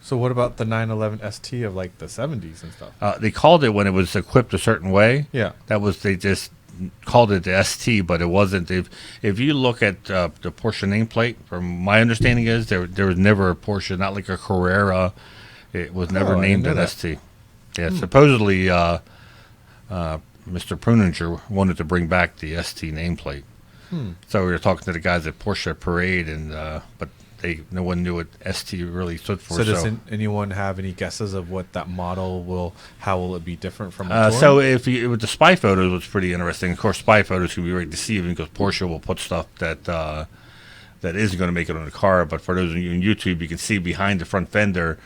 So what about the 911 ST of like the 70s and stuff?
They called it when it was equipped a certain way.
Yeah,
they just called it the ST, but it wasn't. If you look at the Porsche nameplate, from my understanding is there was never a Porsche, not like a Carrera. It was never named an ST. Yeah, supposedly Mr. Pruninger wanted to bring back the ST nameplate. So we were talking to the guys at Porsche Parade, and but no one knew what ST really stood for.
So does anyone have any guesses of what that model how will it be different from a Touring?
So with the spy photos, was pretty interesting. Of course, spy photos can be very deceiving because Porsche will put stuff that isn't going to make it on the car. But for those of you on YouTube, you can see behind the front fender,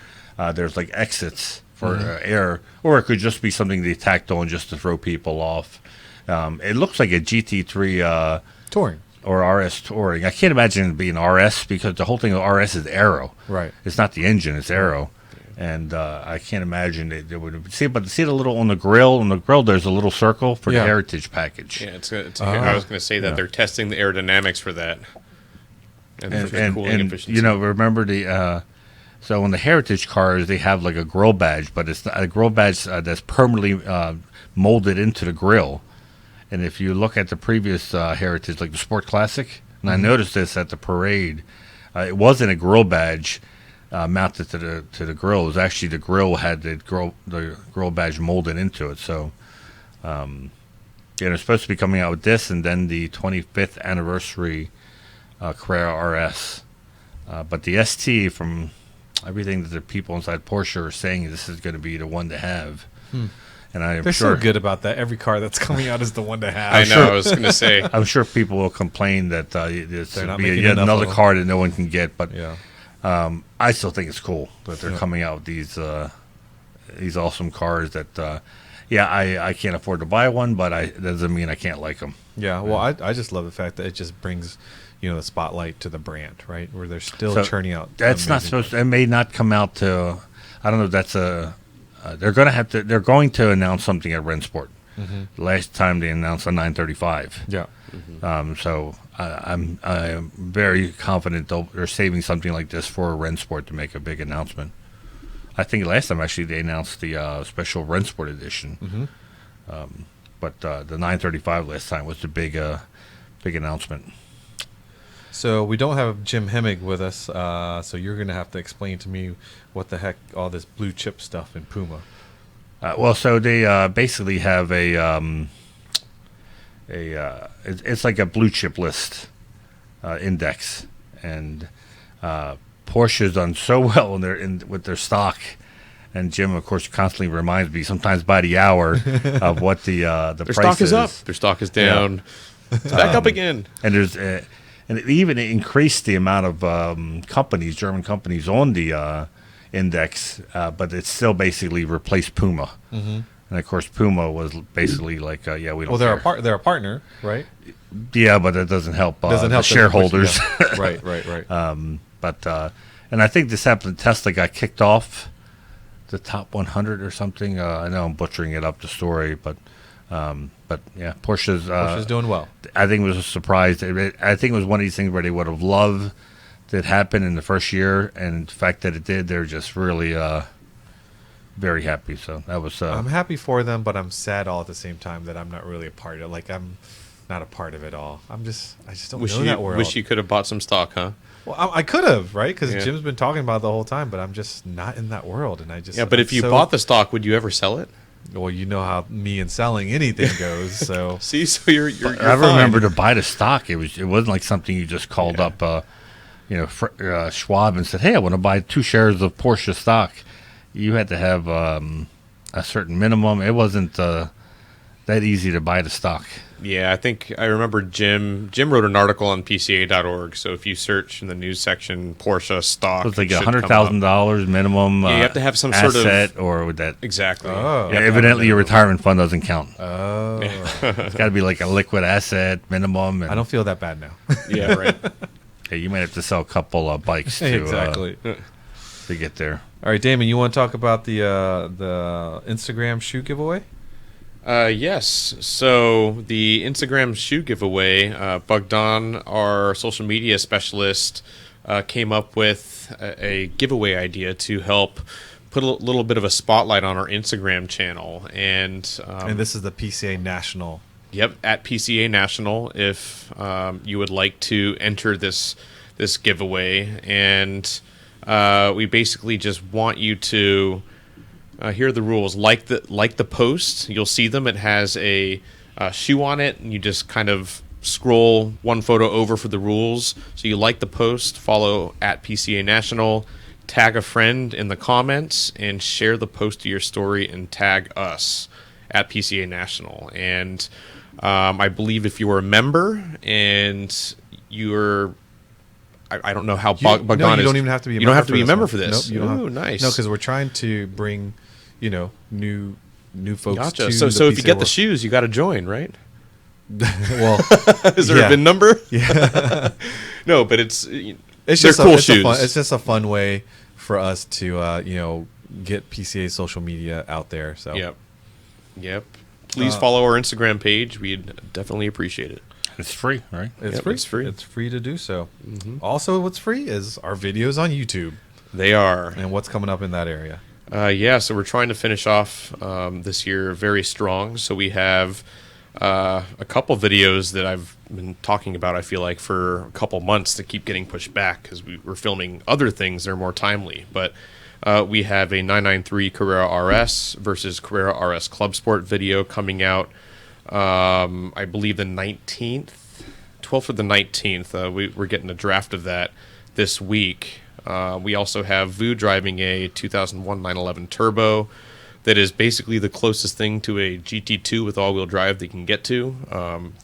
there's like exits for air, or it could just be something they tacked on just to throw people off. It looks like a GT3
Touring.
or RS Touring. I can't imagine it being RS because the whole thing of RS is aero.
Right.
It's not the engine; it's aero. And I can't imagine it would see. But see the little on the grill. On the grill, there's a little circle for the heritage package.
Yeah, I was going to say that they're testing the aerodynamics for that, and for the cooling efficiency.
You know, remember the so on the heritage cars they have like a grill badge, but it's not a grill badge that's permanently molded into the grill. And if you look at the previous heritage, like the Sport Classic, and I noticed this at the parade, it wasn't a grill badge. Mounted to the grill. It was actually the grill had the grill badge molded into it. So, they're supposed to be coming out with this, and then the 25th anniversary Carrera RS. But the ST, from everything that the people inside Porsche are saying, this is going to be the one to have. And I'm
They're
sure
so good about that. Every car that's coming out is the one to have.
I know. I was going to say.
I'm sure people will complain that this
They're
will
not
be
making
yet
enough
another
of them.
car that no one can get. But
Yeah.
I still think it's cool that they're coming out with these awesome cars that, I can't afford to buy one, but that doesn't mean I can't like them.
Yeah, well, I just love the fact that it just brings, the spotlight to the brand, right? Where they're still churning out.
That's not
amazing
supposed to, it may not come out to, I don't know if that's they're going to announce something at Rennsport. Last time they announced a 935.
Yeah.
So I'm very confident they're saving something like this for Rennsport to make a big announcement. I think last time actually they announced the special Rennsport edition, but the 935 last time was the big announcement.
So we don't have Jim Hemmig with us, so you're going to have to explain to me what the heck all this blue chip stuff in Puma.
So they basically have it's like a blue chip list index, and Porsche's done so well with their stock, and Jim of course constantly reminds me sometimes by the hour of what the
Their
price
stock is up. Their stock is down. It's back up again.
And there's and it even increased the amount of German companies on the index, but it's still basically replaced Puma. And of course, Puma was basically like, we don't.
Well, they're a partner, right?
Yeah, but that doesn't help.
Doesn't help
the shareholders.
Right.
But and I think this happened. Tesla got kicked off the top 100 or something. I know I'm butchering it up the story, but yeah, Porsche's
doing well.
I think it was a surprise. I think it was one of these things where they would have loved that happened in the first year, and the fact that it did, they're just really very happy. So that was.
I'm happy for them, but I'm sad all at the same time that I'm not really a part of it. Like I'm not a part of it all. I just don't know that world.
Wish you could have bought some stock, huh?
Well, I could have, right? Because Jim's been talking about it the whole time, but I'm just not in that world, and
But if you bought the stock, would you ever sell it?
Well, you know how me and selling anything goes. So
see, so you're
I remember to buy the stock. It wasn't like something you just called up. Schwab and said, "Hey, I want to buy 2 shares of Porsche stock." You had to have a certain minimum. It wasn't that easy to buy the stock.
Yeah, I think I remember Jim wrote an article on PCA.org. So if you search in the news section, Porsche stock,
it was like $100,000 minimum.
You have to have some
asset,
sort of
or with that
exactly.
Oh.
Yeah, evidently, your retirement fund doesn't count.
Oh,
It's got to be like a liquid asset minimum.
I don't feel that bad now.
Yeah, right.
Hey, you might have to sell a couple of bikes to
Exactly.
To get there.
All right, Damon, you want to talk about the Instagram shoe giveaway?
Yes. So the Instagram shoe giveaway, Bogdan, our social media specialist, came up with a giveaway idea to help put a little bit of a spotlight on our Instagram channel. And
this is the PCA National.
Yep, at PCA National, if you would like to enter this giveaway. And we basically just want you to here are the rules. Like the post, you'll see them. It has a shoe on it, and you just kind of scroll one photo over for the rules. So you like the post, follow at PCA National, tag a friend in the comments, and share the post to your story and tag us at PCA National. And I believe if you are a member and you're I don't know how Bogdan is.
You don't even have to be a member.
You don't have to be a member for this.
Nope, you don't
Ooh, nice.
No, because we're trying to bring, new folks.
Gotcha.
To
So
the
if you
PCA
get the
world.
shoes, you got to join, right?
Well,
Is there
yeah.
a VIN number?
Yeah.
No, but it's
It's
they're
just
cool
it's
shoes.
it's just a fun way for us to get PCA social media out there. So
Yep. Please follow our Instagram page. We'd definitely appreciate it.
It's free, right?
it's
Yep,
free.
it's free.
It's free to do so. Also, what's free is our videos on YouTube
They are.
and what's coming up in that area.
So we're trying to finish off this year very strong. So we have a couple videos that I've been talking about, I feel like, for a couple months that keep getting pushed back because we're filming other things that are more timely. But we have a 993 Carrera RS versus Carrera RS Club Sport video coming out, I believe the 19th, 12th or the 19th. We're getting a draft of that this week. We also have Vu driving a 2001 911 Turbo that is basically the closest thing to a GT2 with all-wheel drive they can get to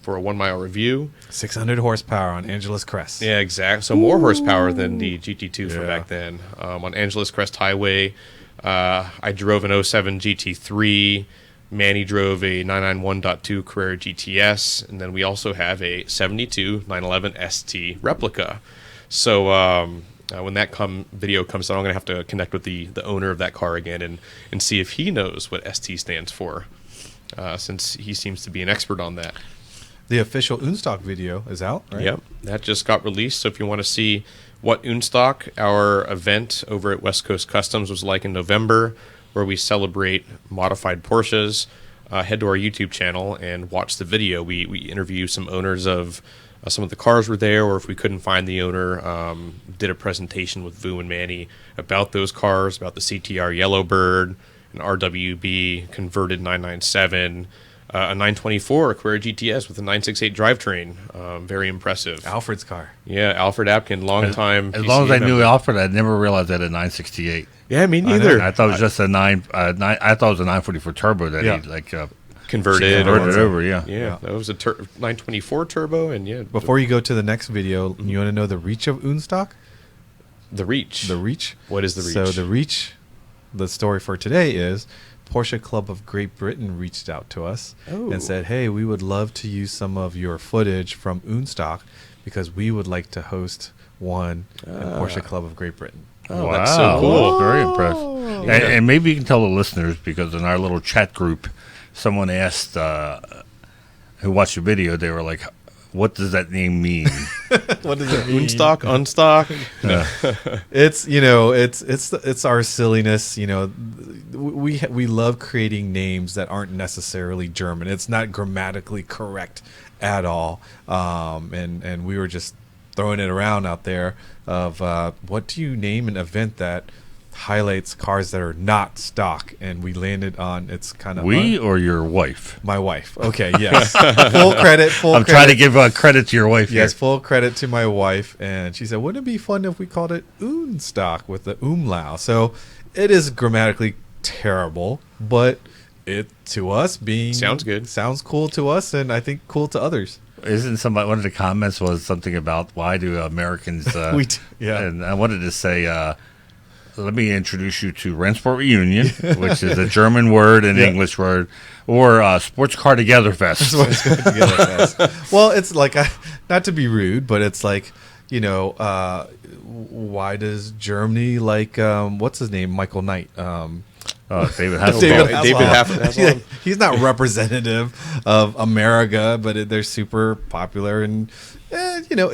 for a 1 mile review.
600 horsepower on Angeles Crest.
Yeah, exactly. So more horsepower than the GT2 from
Yeah.
back then. On Angeles Crest Highway, I drove an 07 GT3. Manny drove a 991.2 Carrera GTS. And then we also have a 72 911 ST replica. So when that video comes out, I'm going to have to connect with the owner of that car again and see if he knows what ST stands for, since he seems to be an expert on that.
The official Unstock video is out, right?
Yep, that just got released. So if you want to see what Unstock, our event over at West Coast Customs, was like in November, where we celebrate modified Porsches, head to our YouTube channel and watch the video. We interview some owners of some of the cars were there, or if we couldn't find the owner, did a presentation with Vu and Manny about those cars, about the CTR Yellowbird, an RWB converted 997, a 924 a Carrera GTS with a 968 drivetrain. Very impressive.
Alfred's car.
Yeah, Alfred Apkin, long time.
As long as I
PCA
knew
member.
Alfred, I never realized that a 968.
Yeah, me neither.
I thought it was just a I thought it was a 944 turbo that
Yeah.
he
Converted
over. Yeah.
Yeah, that was a 924 turbo, and yeah,
Before you go to the next video, you want to know the reach of Unstock?
the reach.
The reach?
What is the reach?
So the reach, the story for today is Porsche Club of Great Britain reached out to us and said, hey, we would love to use some of your footage from Unstock because we would like to host one in Porsche Club of Great Britain.
Oh, that's so cool.
Very impressed. And maybe you can tell the listeners, because in our little chat group, someone asked who watched the video, they were like, what does that name mean?
What does it mean?
Unstock, unstock.
It's it's our silliness. We love creating names that aren't necessarily German. It's not grammatically correct at all. And we were just throwing it around out there of what do you name an event that highlights cars that are not stock, and we landed on it's kind of
Or your wife?
my wife. Okay, yes, full credit.
I'm trying to give credit to your wife
Yes,
here.
full credit to my wife, and she said, "Wouldn't it be fun if we called it Unstock with the umlaut?" So it is grammatically terrible, but it to us being
Sounds good.
sounds cool to us, and I think cool to others.
Isn't somebody, one of the comments was something about why do Americans,
Yeah.
and I wanted to say, let me introduce you to Rennsport Reunion, which is a German word and
Yeah.
English word, or Sports Car Together Fest.
Well, it's like not to be rude, but it's like why does Germany like what's his name, Michael Knight?
David Hasselhoff.
David Hasselhoff.
Yeah, he's not representative of America, but they're super popular, and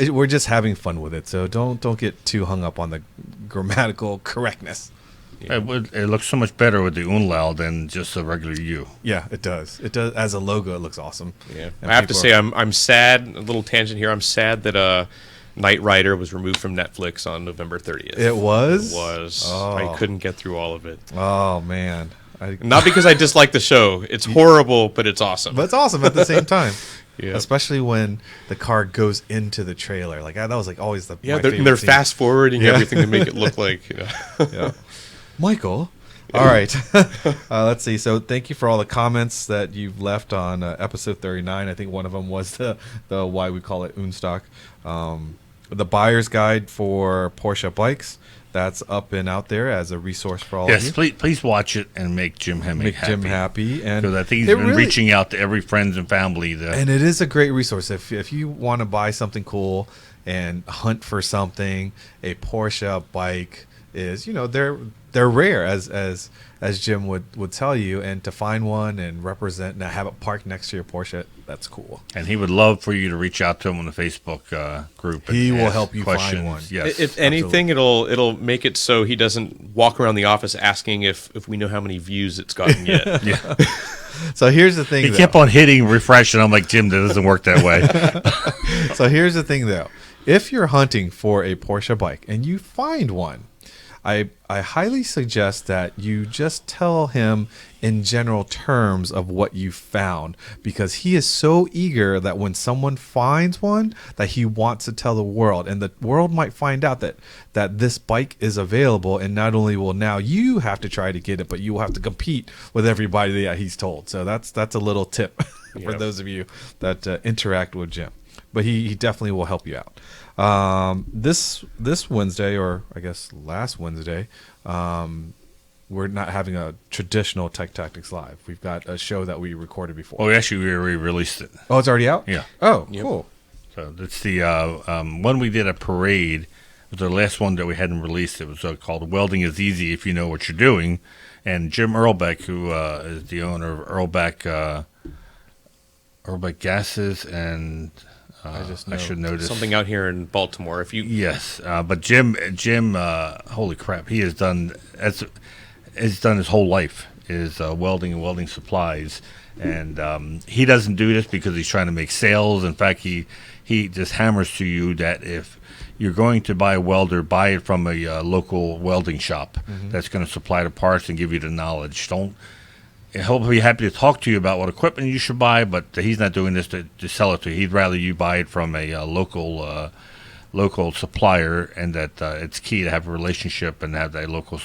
we're just having fun with it. So don't get too hung up on the grammatical correctness.
It looks so much better with the umlaut than just a regular U.
Yeah, it does. It does. As a logo, it looks awesome.
Yeah,
And
I have to
people
say I'm sad. A little tangent here. I'm sad that Knight Rider was removed from Netflix on November 30th.
It was.
It was.
Oh.
I couldn't get through all of it.
Oh man.
Not because I dislike the show. It's horrible, but it's awesome.
But it's awesome at the same time.
Yeah.
Especially when the car goes into the trailer. Like that was like always my
they're
favorite scene.
fast forwarding
Yeah.
everything to make it look like.
Yeah. Michael. All right. Let's see. So thank you for all the comments that you've left on episode 39. I think one of them was the why we call it Unstock. the buyer's guide for Porsche bikes. That's up and out there as a resource for all of you.
Yes, please watch it and make Jim happy.
Make Jim happy. And
because I think he's
it
been
really-
reaching out to every friends and family.
And it is a great resource. If you want to buy something cool and hunt for something, a Porsche bike is, they're rare, as Jim would tell you, and to find one and represent and have it parked next to your Porsche, that's cool.
And he would love for you to reach out to him on the Facebook group. And
He will
ask
help you
questions.
find one.
Yes,
If anything, it'll make it so he doesn't walk around the office asking if we know how many views it's gotten yet.
yeah.
So here's the thing.
He kept on hitting refresh, and I'm like, Jim, that doesn't work that way.
So here's the thing, though. If you're hunting for a Porsche bike and you find one, I highly suggest that you just tell him in general terms of what you found, because he is so eager that when someone finds one, that he wants to tell the world, and the world might find out that this bike is available, and not only will now you have to try to get it, but you will have to compete with everybody that he's told. So that's a little tip for those of you that interact with Jim. But he definitely will help you out. This Wednesday, or I guess last Wednesday, we're not having a traditional Tech Tactics Live. We've got a show that we recorded before.
Oh, actually, we released it.
Oh, it's already out?
Yeah.
Oh,
Yep.
cool.
So that's the one we did a parade. It was the last one that we hadn't released. It was called Welding is Easy If You Know What You're Doing. And Jim Earlbeck, who is the owner of Earlbeck Gases and... I should notice
Something out here in Baltimore. If you
Yes, but Jim, holy crap, he has done his whole life is welding and welding supplies, and he doesn't do this because he's trying to make sales. In fact, he just hammers to you that if you're going to buy a welder, buy it from a local welding shop that's going to supply the parts and give you the knowledge. He'll be happy to talk to you about what equipment you should buy, but he's not doing this to sell it to you. He'd rather you buy it from a local supplier, and that it's key to have a relationship and have that local.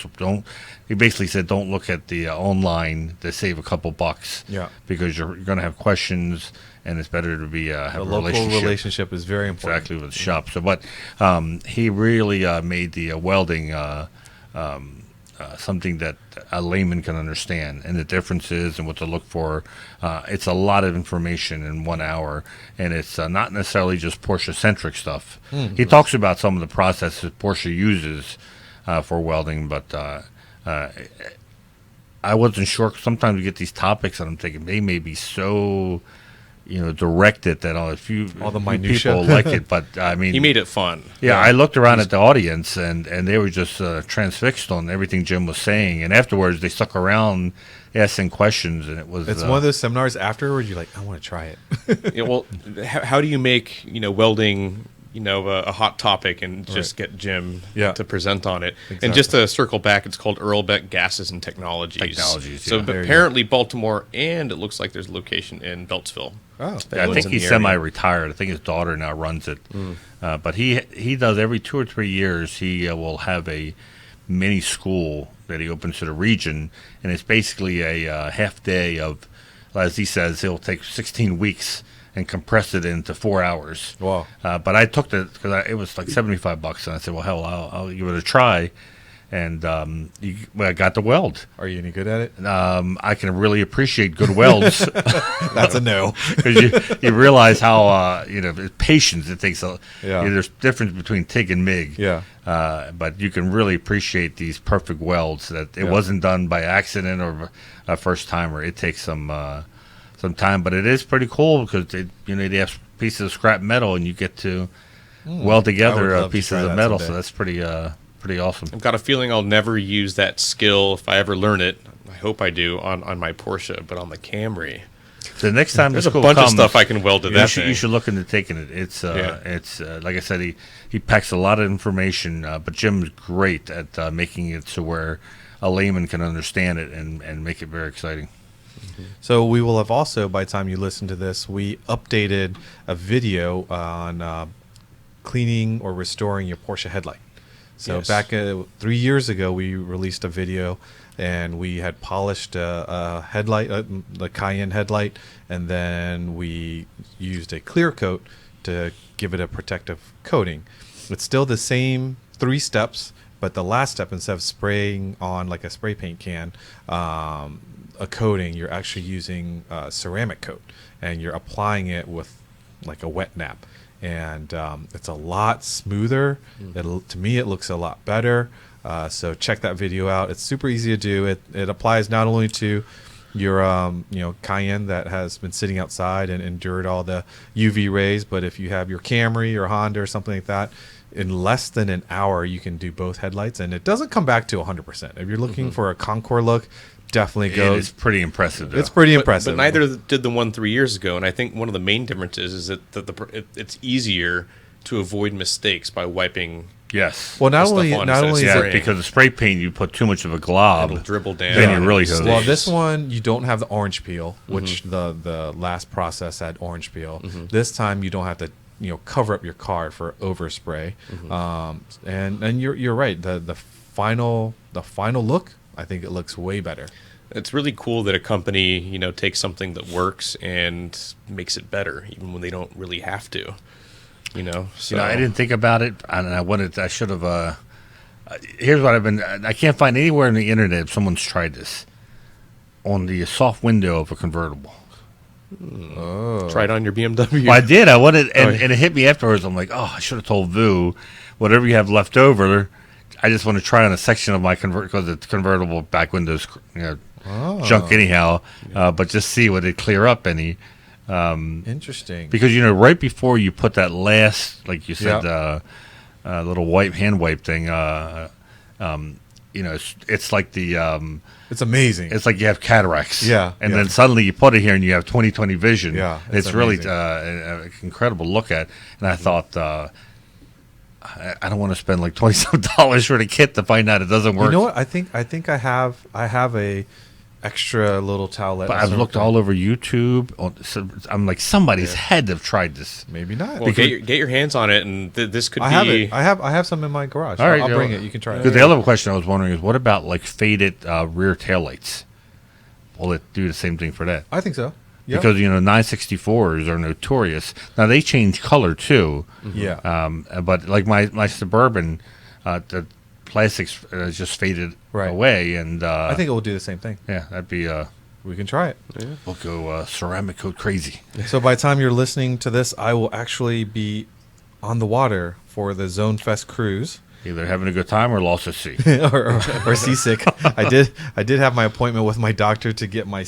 He basically said, don't look at the online to save a couple bucks.
Yeah.
Because you're going to have questions, and it's better to be have
The
a
local relationship is very important.
exactly with the shop. So, but he really made the welding. Something that a layman can understand, and the differences and what to look for. It's a lot of information in 1 hour, and it's not necessarily just Porsche-centric stuff. He talks about some of the processes Porsche uses for welding, but I wasn't sure. Sometimes we get these topics, and I'm thinking they may be so... directed that all
the
few
minutia.
people like it, but I mean,
he made it fun.
yeah, I looked around at the audience, and they were just transfixed on everything Jim was saying. And afterwards, they stuck around asking questions, and
It's one of those seminars afterwards you're like, I want to try it.
Yeah, well, how do you make welding a hot topic and just get Jim to present on it?
Exactly.
And just to circle back, it's called Earlbeck Gases and Technologies. So
yeah.
There you
apparently Baltimore, and it looks like there's a location in Beltsville.
Oh,
That
Yeah, I
lives
think
in
he's
the area.
semi-retired. I think his daughter now runs it. But he does every 2 or 3 years. He will have a mini school that he opens to the region, and it's basically a half day of, as he says, he'll take 16 weeks and compress it into 4 hours.
Wow.
But I took it because it was like $75, and I said, well, hell, I'll give it a try. And I got the weld.
Are you any good at it?
I can really appreciate good welds.
That's a no.
Because you realize how patience it takes.
Yeah.
There's difference between TIG and MIG.
Yeah.
But you can really appreciate these perfect welds. That it wasn't done by accident or a first timer. It takes some time, but it is pretty cool because they have pieces of scrap metal, and you get to weld
I
together
would love to
pieces
try
of
that
metal.
someday.
So that's pretty awesome.
I've got a feeling I'll never use that skill if I ever learn it. I hope I do on my Porsche, but on the Camry,
So next time
there's
this
a
school
bunch
comes,
of stuff I can weld to that thing.
you should look into taking it. It's like I said, he packs a lot of information, but Jim's great at making it so where a layman can understand it and make it very exciting.
So we will have also, by the time you listen to this, we updated a video on cleaning or restoring your Porsche headlight. So
Yes.
back 3 years ago, we released a video, and we had polished a headlight, the Cayenne headlight, and then we used a clear coat to give it a protective coating. It's still the same 3 steps, but the last step, instead of spraying on like a spray paint can, a coating, you're actually using a ceramic coat, and you're applying it with like a wet nap, and it's a lot smoother. To me, it looks a lot better. So check that video out. It's super easy to do. It applies not only to your Cayenne that has been sitting outside and endured all the UV rays, but if you have your Camry or Honda or something like that, in less than an hour you can do both headlights, and it doesn't come back to 100%. If you're looking for a Concours look, definitely go.
It's pretty impressive, though.
It's pretty impressive.
But neither did the one 3 years ago, and I think one of the main differences is that it's easier to avoid mistakes by wiping.
Yes.
Well, not
the
only
stuff on
not
instead of
only is
spraying.
it,
because the spray paint, you put too much of a glob,
It'll dribble down.
then you really
Stays.
hose.
well, this one you don't have the orange peel, which the last process had orange peel. This time you don't have to cover up your car for overspray. And you're right. The final look, I think it looks way better.
It's really cool that a company, takes something that works and makes it better, even when they don't really have to. So
I didn't think about it, and I should have. Here's what I can't find anywhere on the internet if someone's tried this on the soft window of a convertible.
try it on your BMW.
Well, I did. I wanted, and it hit me afterwards. I'm like, oh, I should have told Vu, whatever you have left over, I just want to try on a section of my because it's convertible back windows, junk anyhow. But just see would it clear up any.
Interesting.
Because right before you put that last, like you said, little hand wipe thing, it's like the
It's amazing.
it's like you have cataracts, and
yeah.
then suddenly you put it here and you have 20/20 vision.
Yeah,
it's
it's
really
amazing.
an incredible look at. And I thought, I don't want to spend like $20 for the kit to find out it doesn't work.
You know what? I think I have a extra little towelette.
But I've looked all over YouTube. I'm like, somebody's had to have tried this.
Maybe not.
Well, get your hands on it, and this could
I
be.
have it. I have some in my garage.
All right,
I'll bring it. You can try it.
Because the other question I was wondering is, what about like faded rear taillights? Will it do the same thing for that?
I think so. Yep.
Because 964s are notorious. Now they change color too.
Yeah.
But like my Suburban, the plastics just faded away, and
I think it will do the same thing.
yeah, that'd be
We can try it.
we'll go ceramic coat crazy.
So by the time you're listening to this, I will actually be on the water for the Zone Fest cruise.
Either having a good time or lost at sea.
or seasick. I did have my appointment with my doctor to get my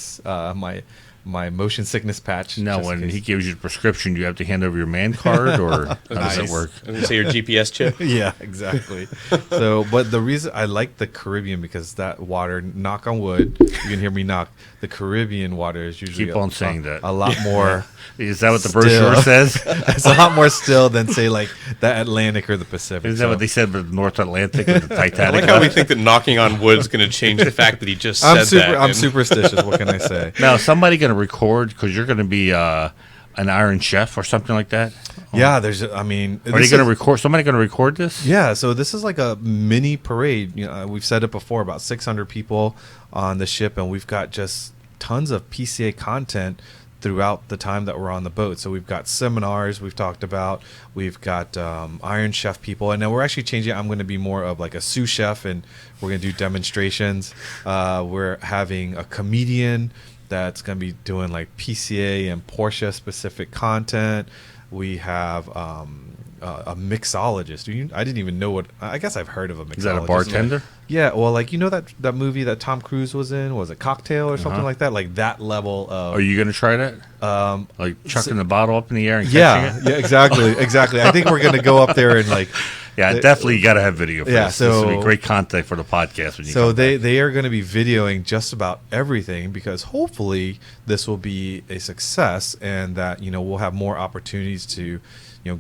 my motion sickness patch.
Now,
just in
when
case.
he gives you the prescription, do you have to hand over your man card, or how does that work?
I was going to say your GPS chip.
Yeah, exactly. So, but the reason I like the Caribbean, because that water, knock on wood, you can hear me knock, the Caribbean water is usually
Keep on saying that.
a lot more.
Is that what the
Still.
brochure says?
It's a lot more still than say like the Atlantic or the Pacific.
Is that what they said with North Atlantic with the
I
Titanic?
like how we think that knocking on wood's going to change the fact that he just said that.
I'm
and-
superstitious. What can I say?
Now, is somebody going to record, because you're going to be an Iron Chef or something like that?
Yeah, there's. I mean,
Are they going to record? Somebody going to record this?
Yeah, so this is like a mini parade. We've said it before, about 600 people on the ship, and we've got just tons of PCA content throughout the time that we're on the boat. So we've got seminars we've talked about. We've got Iron Chef people, and now we're actually changing. I'm going to be more of like a sous chef, and we're going to do demonstrations. We're having a comedian that's going to be doing like PCA and Porsche specific content. We have a mixologist. I didn't even know what. I guess I've heard of a mixologist.
Is that a bartender?
Yeah, well, like that movie that Tom Cruise was in, was it Cocktail or something like that? Like that level of.
Are you going to try that? Like chucking the bottle up in the air and catching it?
Yeah, exactly. I think we're going to go up there and like.
Yeah, definitely you got to have video for this.
So
this will be great content for the podcast when you
So
come back.
they are going to be videoing just about everything, because hopefully this will be a success, and that we'll have more opportunities to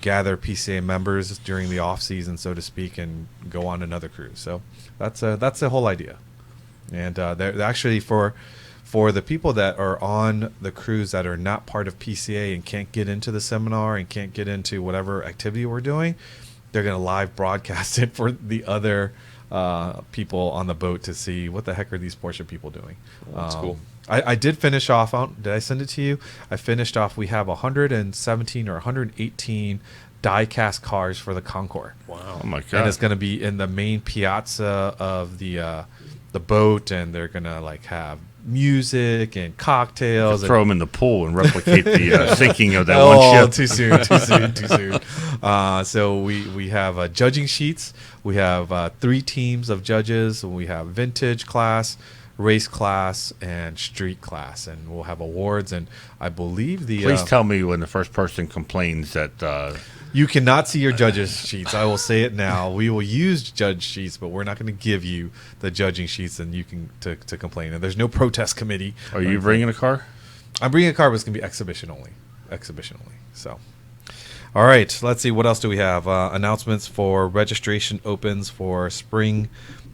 gather PCA members during the off season, so to speak, and go on another cruise. So that's the whole idea. And they're actually for the people that are on the cruise that are not part of PCA and can't get into the seminar and can't get into whatever activity we're doing, they're going to live broadcast it for the other people on the boat to see what the heck are these Porsche people doing.
That's cool.
I did finish off. Did I send it to you? I finished off. We have 117 or 118 die-cast cars for the Concours.
Wow.
Oh my god!
And it's going to be in the main piazza of the boat, and they're going to like have music and cocktails.
Throw them in the pool and replicate the sinking of that
Oh,
one ship.
too soon, too soon, too soon. So we have judging sheets. We have 3 teams of judges. We have vintage class, race class, and street class, and we'll have awards. And I believe
Please tell me when the first person complains that
you cannot see your judges sheets. I will say it now. We will use judge sheets, but we're not going to give you the judging sheets, and you can to complain. And there's no protest committee.
are you bringing a car?
I'm bringing a car, but it's going to be exhibition only. Exhibition only. So, all right. Let's see. What else do we have? Announcements for registration opens for spring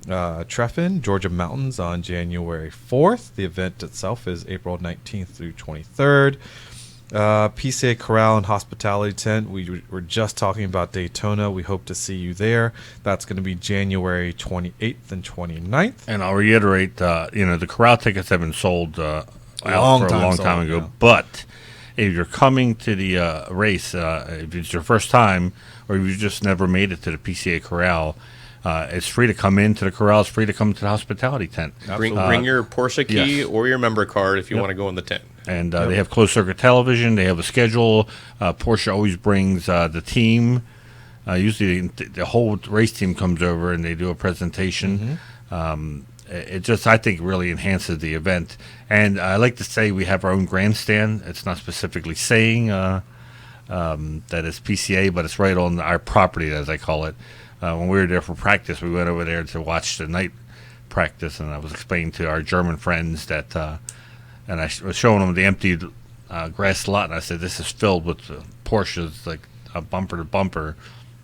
Treffin, Georgia Mountains on January 4th. The event itself is April 19th through 23rd. PCA Corral and Hospitality Tent. We were just talking about Daytona. We hope to see you there. That's going to be January 28th and 29th.
And I'll reiterate, the corral tickets have been sold out for a long time ago.
Yeah.
But if you're coming to the race, if it's your first time, or if you just never made it to the PCA Corral, it's free to come into the corral. It's free to come to the hospitality tent.
Bring your Porsche key
yes.
or your member card if you want to go in the tent.
And they have closed circuit television. They have a schedule. Porsche always brings the team. Usually the whole race team comes over and they do a presentation. It just, I think, really enhances the event. And I like to say we have our own grandstand. It's not specifically saying that it's PCA, but it's right on our property, as I call it. When we were there for practice, we went over there to watch the night practice, and I was explaining to our German friends that, and I was showing them the empty grass lot, and I said, this is filled with Porsches, like bumper to bumper.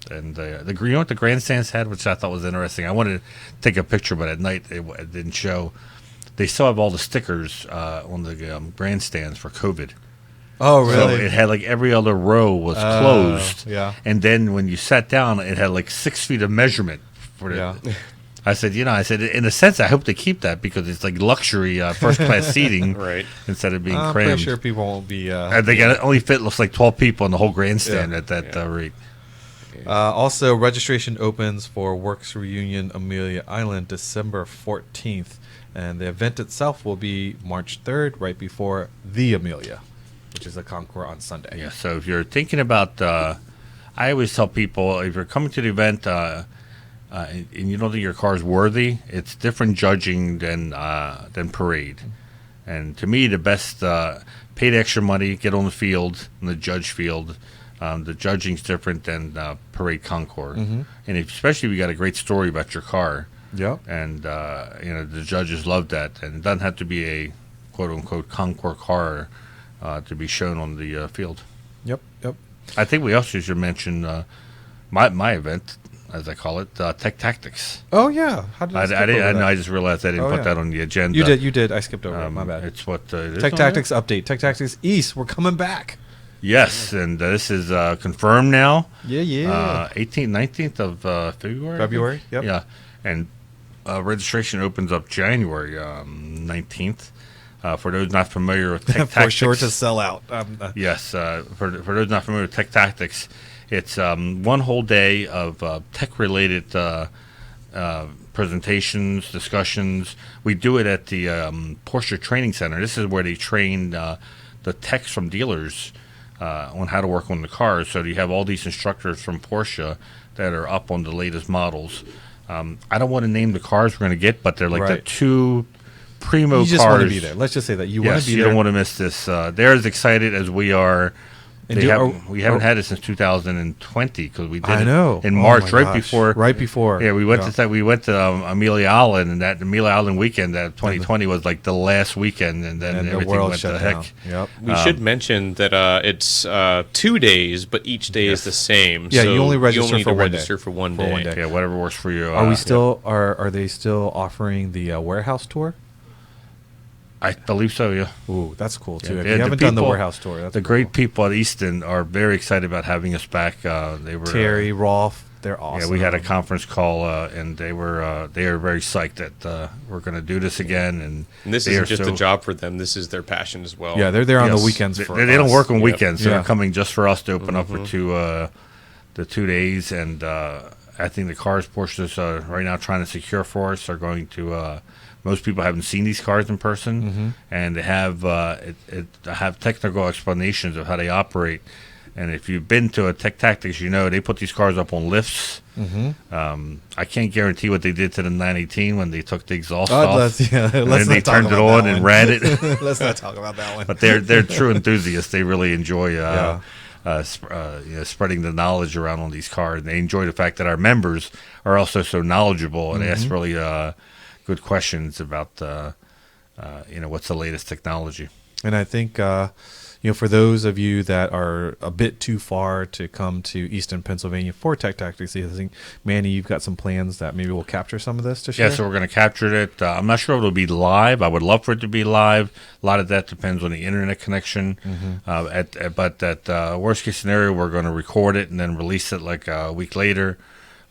And you know what the grandstands had, which I thought was interesting? I wanted to take a picture, but at night it didn't show. They still have all the stickers on the grandstands for COVID.
Oh, really?
So it had like every other row was closed.
Yeah.
And then when you sat down, it had like 6 feet of measurement for the.
Yeah.
I said, in a sense, I hope they keep that because it's like luxury first class seating,
Right.
Instead of being
I'm
crammed.
pretty sure people won't be.
And they got only fit looks like 12 people in the whole grandstand at that rate.
Also, registration opens for Works Reunion Amelia Island December 14th, and the event itself will be March 3rd, right before the Amelia, which is a Concours on Sunday.
Yeah, so if you're thinking about, I always tell people, if you're coming to the event and you don't think your car is worthy, it's different judging than parade. And to me, the best, pay the extra money, get on the field, in the judge field. The judging's different than parade concours. And especially if you got a great story about your car.
Yep.
And, the judges love that. And it doesn't have to be a quote-unquote concours car to be shown on the field.
Yep.
I think we also should mention my event, as I call it, Tech Tactics.
Oh, yeah. How did
I just realized I didn't
Oh,
put
yeah.
that on the agenda.
You did. I skipped over it. My bad.
It's what it is
Tech
on
Tactics update. Tech Tactics East. We're coming back.
there? Yes, and this is confirmed now.
Yeah.
18th, 19th of February.
February. Yep.
Yeah, and registration opens up January 19th. For those not familiar with Tech
For
Tactics,
sure to sell out.
yes. For those not familiar with Tech Tactics, it's one whole day of tech-related presentations, discussions. We do it at the Porsche Training Center. This is where they train the techs from dealers on how to work on the cars. So you have all these instructors from Porsche that are up on the latest models. I don't want to name the cars we're going to get, but they're like the two primo
You just
cars.
want to be there. Let's just say that you want
Yes,
to be
you
there.
don't want to miss this. They're as excited as we are.
And
We haven't had it since 2020 because we did
I
it
know.
in
Oh
March,
my
right
gosh.
before.
Right before.
Yeah, we went to Amelia Island, and that Amelia Island weekend, that 2020 was like the last weekend, and then
And the
everything
world
went
shut
to
down.
heck.
Yep.
We should mention that it's 2 days, but each day is the same.
Yeah,
so
you only register
you only
for
need to
1 day.
register for one
For
day.
1 day.
Yeah, whatever works for you.
Are we still? Are they still offering the warehouse tour?
I believe so. Yeah.
Ooh, that's cool too.
Yeah,
If
yeah,
you
the
haven't done the
people-
warehouse tour, that's
The great people at Easton are very excited about having us back. They were
Terry, Rolf, they're awesome.
Yeah, we had a conference call, and they are very psyched that we're going to do this again. And
And this
they
isn't
are
just
so-
a job for them. This is their passion as well.
Yeah, they're there on the
Yes.
weekends.
They,
For
they don't
us.
work on
Yep.
weekends, so
Yeah.
they're coming just for us to open up for the 2 days, and I think the cars Porsche's right now trying to secure for us are going to. Most people haven't seen these cars in person, and they have have technical explanations of how they operate. And if you've been to a Tech Tactics, you know they put these cars up on lifts. I can't guarantee what they did to the 918 when they took the exhaust off.
Let's
and then they turned it on and ran it.
Let's not talk about that one.
But they're true enthusiasts. They really enjoy spreading the knowledge around on these cars. And they enjoy the fact that our members are also so knowledgeable and ask really good questions about what's the latest technology.
And I think for those of you that are a bit too far to come to Easton, Pennsylvania for Tech Tactics, I think, Manny, you've got some plans that maybe we'll capture some of this to share?
Yeah, so we're going to capture it. I'm not sure if it'll be live. I would love for it to be live. A lot of that depends on the internet connection. But at worst case scenario, we're going to record it and then release it like a week later.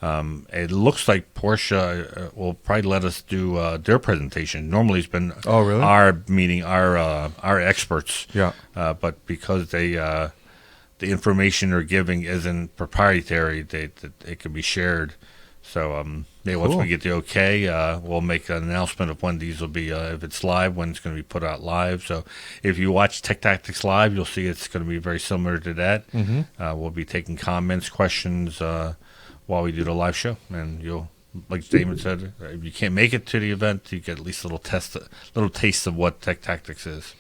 It looks like Porsche will probably let us do their presentation. Normally, it's been our meeting, our experts.
Yeah.
But because the information they're giving isn't proprietary, it can be shared. So once we get the okay, we'll make an announcement of when these will be, if it's live, when it's going to be put out live. So if you watch Tech Tactics Live, you'll see it's going to be very similar to that. We'll be taking comments, questions while we do the live show, and you'll, like Damon said, if you can't make it to the event, you get at least a little taste of what Tech Tactics is.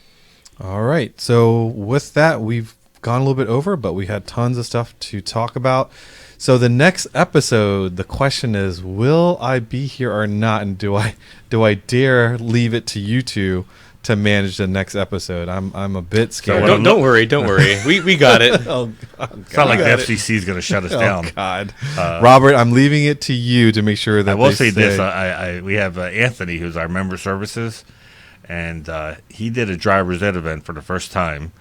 All right. So with that, we've gone a little bit over, but we had tons of stuff to talk about. So the next episode, the question is, will I be here or not? And do I dare leave it to you two to manage the next episode? I'm a bit scared.
So don't worry. We got it.
God.
It's not like the FCC is going to shut us down.
Oh God, Robert, I'm leaving it to you to make sure that
I will
they
say this: we have Anthony, who's our member services, and he did a driver's ed event for the first time,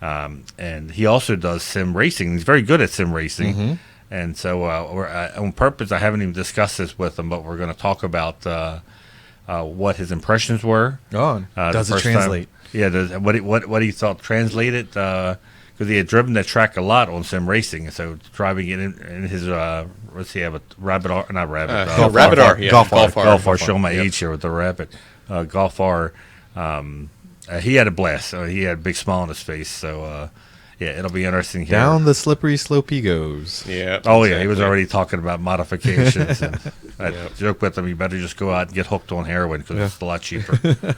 and he also does sim racing. He's very good at sim racing, and so we're on purpose. I haven't even discussed this with him, but we're going to talk about what his impressions were.
Does it translate?
Yeah, what he thought translated, because he had driven the track a lot on sim racing, so driving it in his let's see, have a Rabbit R, not Rabbit,
Rabbit R, yeah,
Golf R. Show my age here with the Rabbit, Golf R. He had a blast. He had a big smile on his face. So it'll be interesting. Here.
Down the slippery slope he goes.
Yeah.
Oh yeah, he was already talking about modifications. And I joke with him, you better just go out and get hooked on heroin because it's a lot cheaper.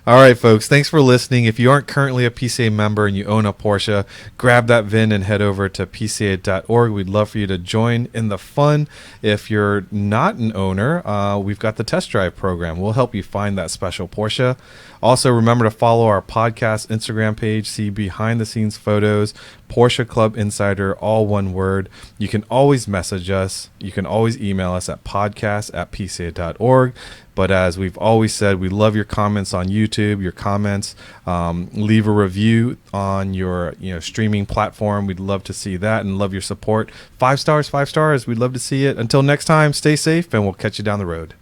All right, folks, thanks for listening. If you aren't currently a PCA member and you own a Porsche, grab that VIN and head over to PCA.org. We'd love for you to join in the fun. If you're not an owner, we've got the test drive program. We'll help you find that special Porsche. Also, remember to follow our podcast Instagram page, see behind-the-scenes photos, Porsche Club Insider, all one word. You can always message us. You can always email us at podcast@pca.org. But as we've always said, we love your comments on YouTube, your comments. Leave a review on your streaming platform. We'd love to see that and love your support. 5 stars, 5 stars. We'd love to see it. Until next time, stay safe, and we'll catch you down the road.